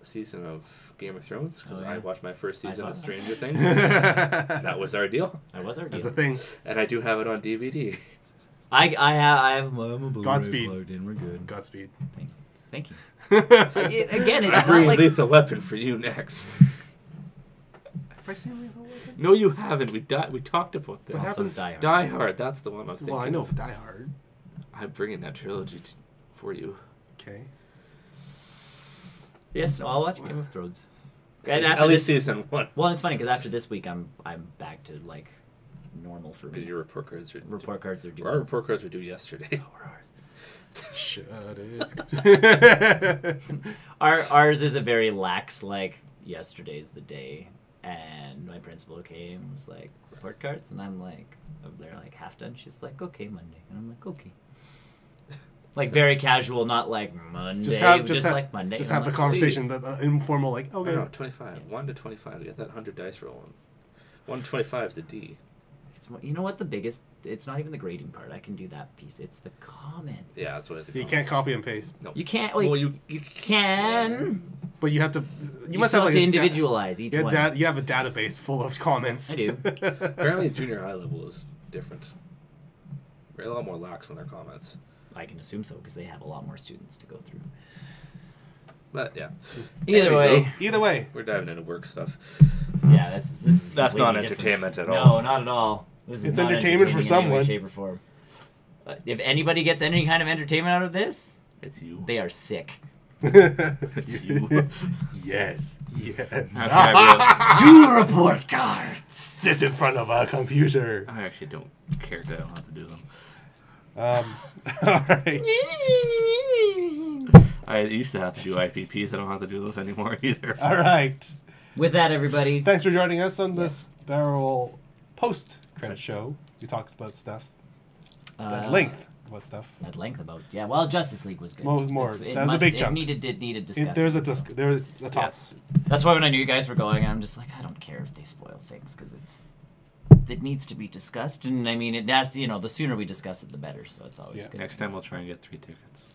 season of Game of Thrones because I watched my first season of Stranger Things. That was our deal. That was our deal. That's a thing. And I do have it on DVD. I have my Blu-ray Godspeed. plugged in. We're good. Godspeed. Thank you. Again, it's not like Lethal Weapon for you next. Have I seen Lethal Weapon? No, you haven't. We talked about this. Also Die Hard. Die Hard. That's the one I'm thinking. Well, I know Die Hard. I'm bringing that trilogy for you. Okay. Yes, no, I'll watch Game of Thrones. And at least season 1. Well, it's funny because after this week, I'm back to like normal for me. Because your report cards are due. Our report cards were due yesterday. So were ours. Shut it. Ours is a very lax, like, yesterday's the day. And my principal came and was like, report cards? And I'm like, they're like half done. She's like, okay, Monday. And I'm like, okay. Like, very casual, not like Monday, just like Monday. Just have the conversation, the informal, like, okay. No, 25. Yeah. 1 to 25. You get that 100 dice rolling. 1 to 25 is the D. You know what the biggest... It's not even the grading part. I can do that piece. It's the comments. Yeah, that's what it's. You can't copy and paste. No. You can't... Well, you can... But you have to... You must have to individualize each one. You have a database full of comments. I do. Apparently junior high level is different. They're a lot more lax on their comments. I can assume so, because they have a lot more students to go through. But, yeah. Either way. We're diving into work stuff. Yeah, that's not entertainment at all. No, not at all. It's entertainment for someone. In any way, shape, or form. If anybody gets any kind of entertainment out of this, it's you. They are sick. It's you. Yes. Do report cards. Sit in front of a computer. I actually don't care that I don't have to do them. All right. I used to have to do IPPs. I don't have to do those anymore either. All right. With that, everybody. Thanks for joining us on this Barrel post-credit show. We talked about stuff. At length about stuff. At length about... Yeah, well, Justice League was good. More. That was a big chunk. It needed discussing. There's a top. Yes. That's why when I knew you guys were going, I'm just like, I don't care if they spoil things, because it needs to be discussed, and I mean, it has to, the sooner we discuss it, the better, so it's always good. Next time we'll try and get 3 tickets.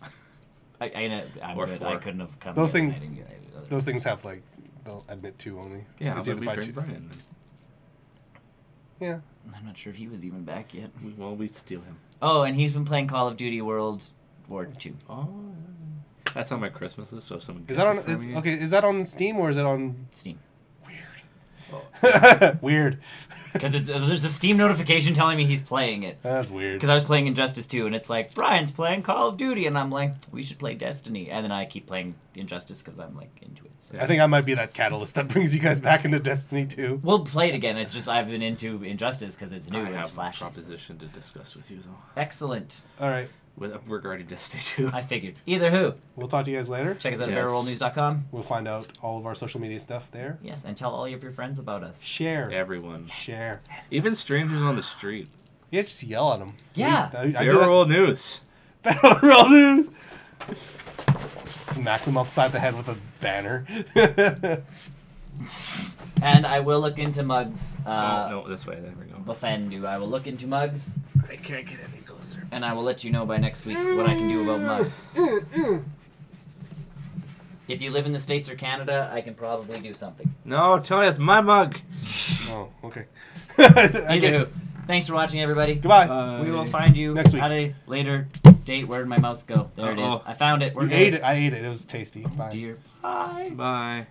I'm or good. 4. I couldn't have come. Those things have, like, they'll admit to only. Yeah, but we bring Brian. Yeah. I'm not sure if he was even back yet. Well, we'd steal him. Oh, and he's been playing Call of Duty World War II. Oh, that's on my Christmas list, so if someone gets is that on Steam or is it on... Steam. Weird. Because there's a Steam notification telling me he's playing it. That's weird. Because I was playing Injustice 2, and it's like, Brian's playing Call of Duty, and I'm like, we should play Destiny. And then I keep playing Injustice because I'm, like, into it. So. I think I might be that catalyst that brings you guys back into Destiny 2. We'll play it again. It's just I've been into Injustice because it's new and it's flashy. I have a proposition to discuss with you, though. Excellent. All right. Regarding Destiny 2. I figured. Either who. We'll talk to you guys later. Check us out at barrelrollnews.com. We'll find out all of our social media stuff there. Yes, and tell all of your friends about us. Share. Everyone. Share. Even strangers on the street. Yeah, just yell at them. Yeah. Barrel Roll News. Barrel Roll News. Just smack them upside the head with a banner. And I will look into mugs. No, this way. There we go. Befendu. I will look into mugs. I can't get any closer. And I will let you know by next week what I can do about mugs. If you live in the States or Canada, I can probably do something. No, Tony, it's my mug. Oh, okay. Either thanks for watching, everybody. Goodbye. We will find you next week at a later date. Where did my mouse go? There it is. I found it. We're good. Ate it. I ate it. It was tasty. Bye. Dear. Bye. Bye.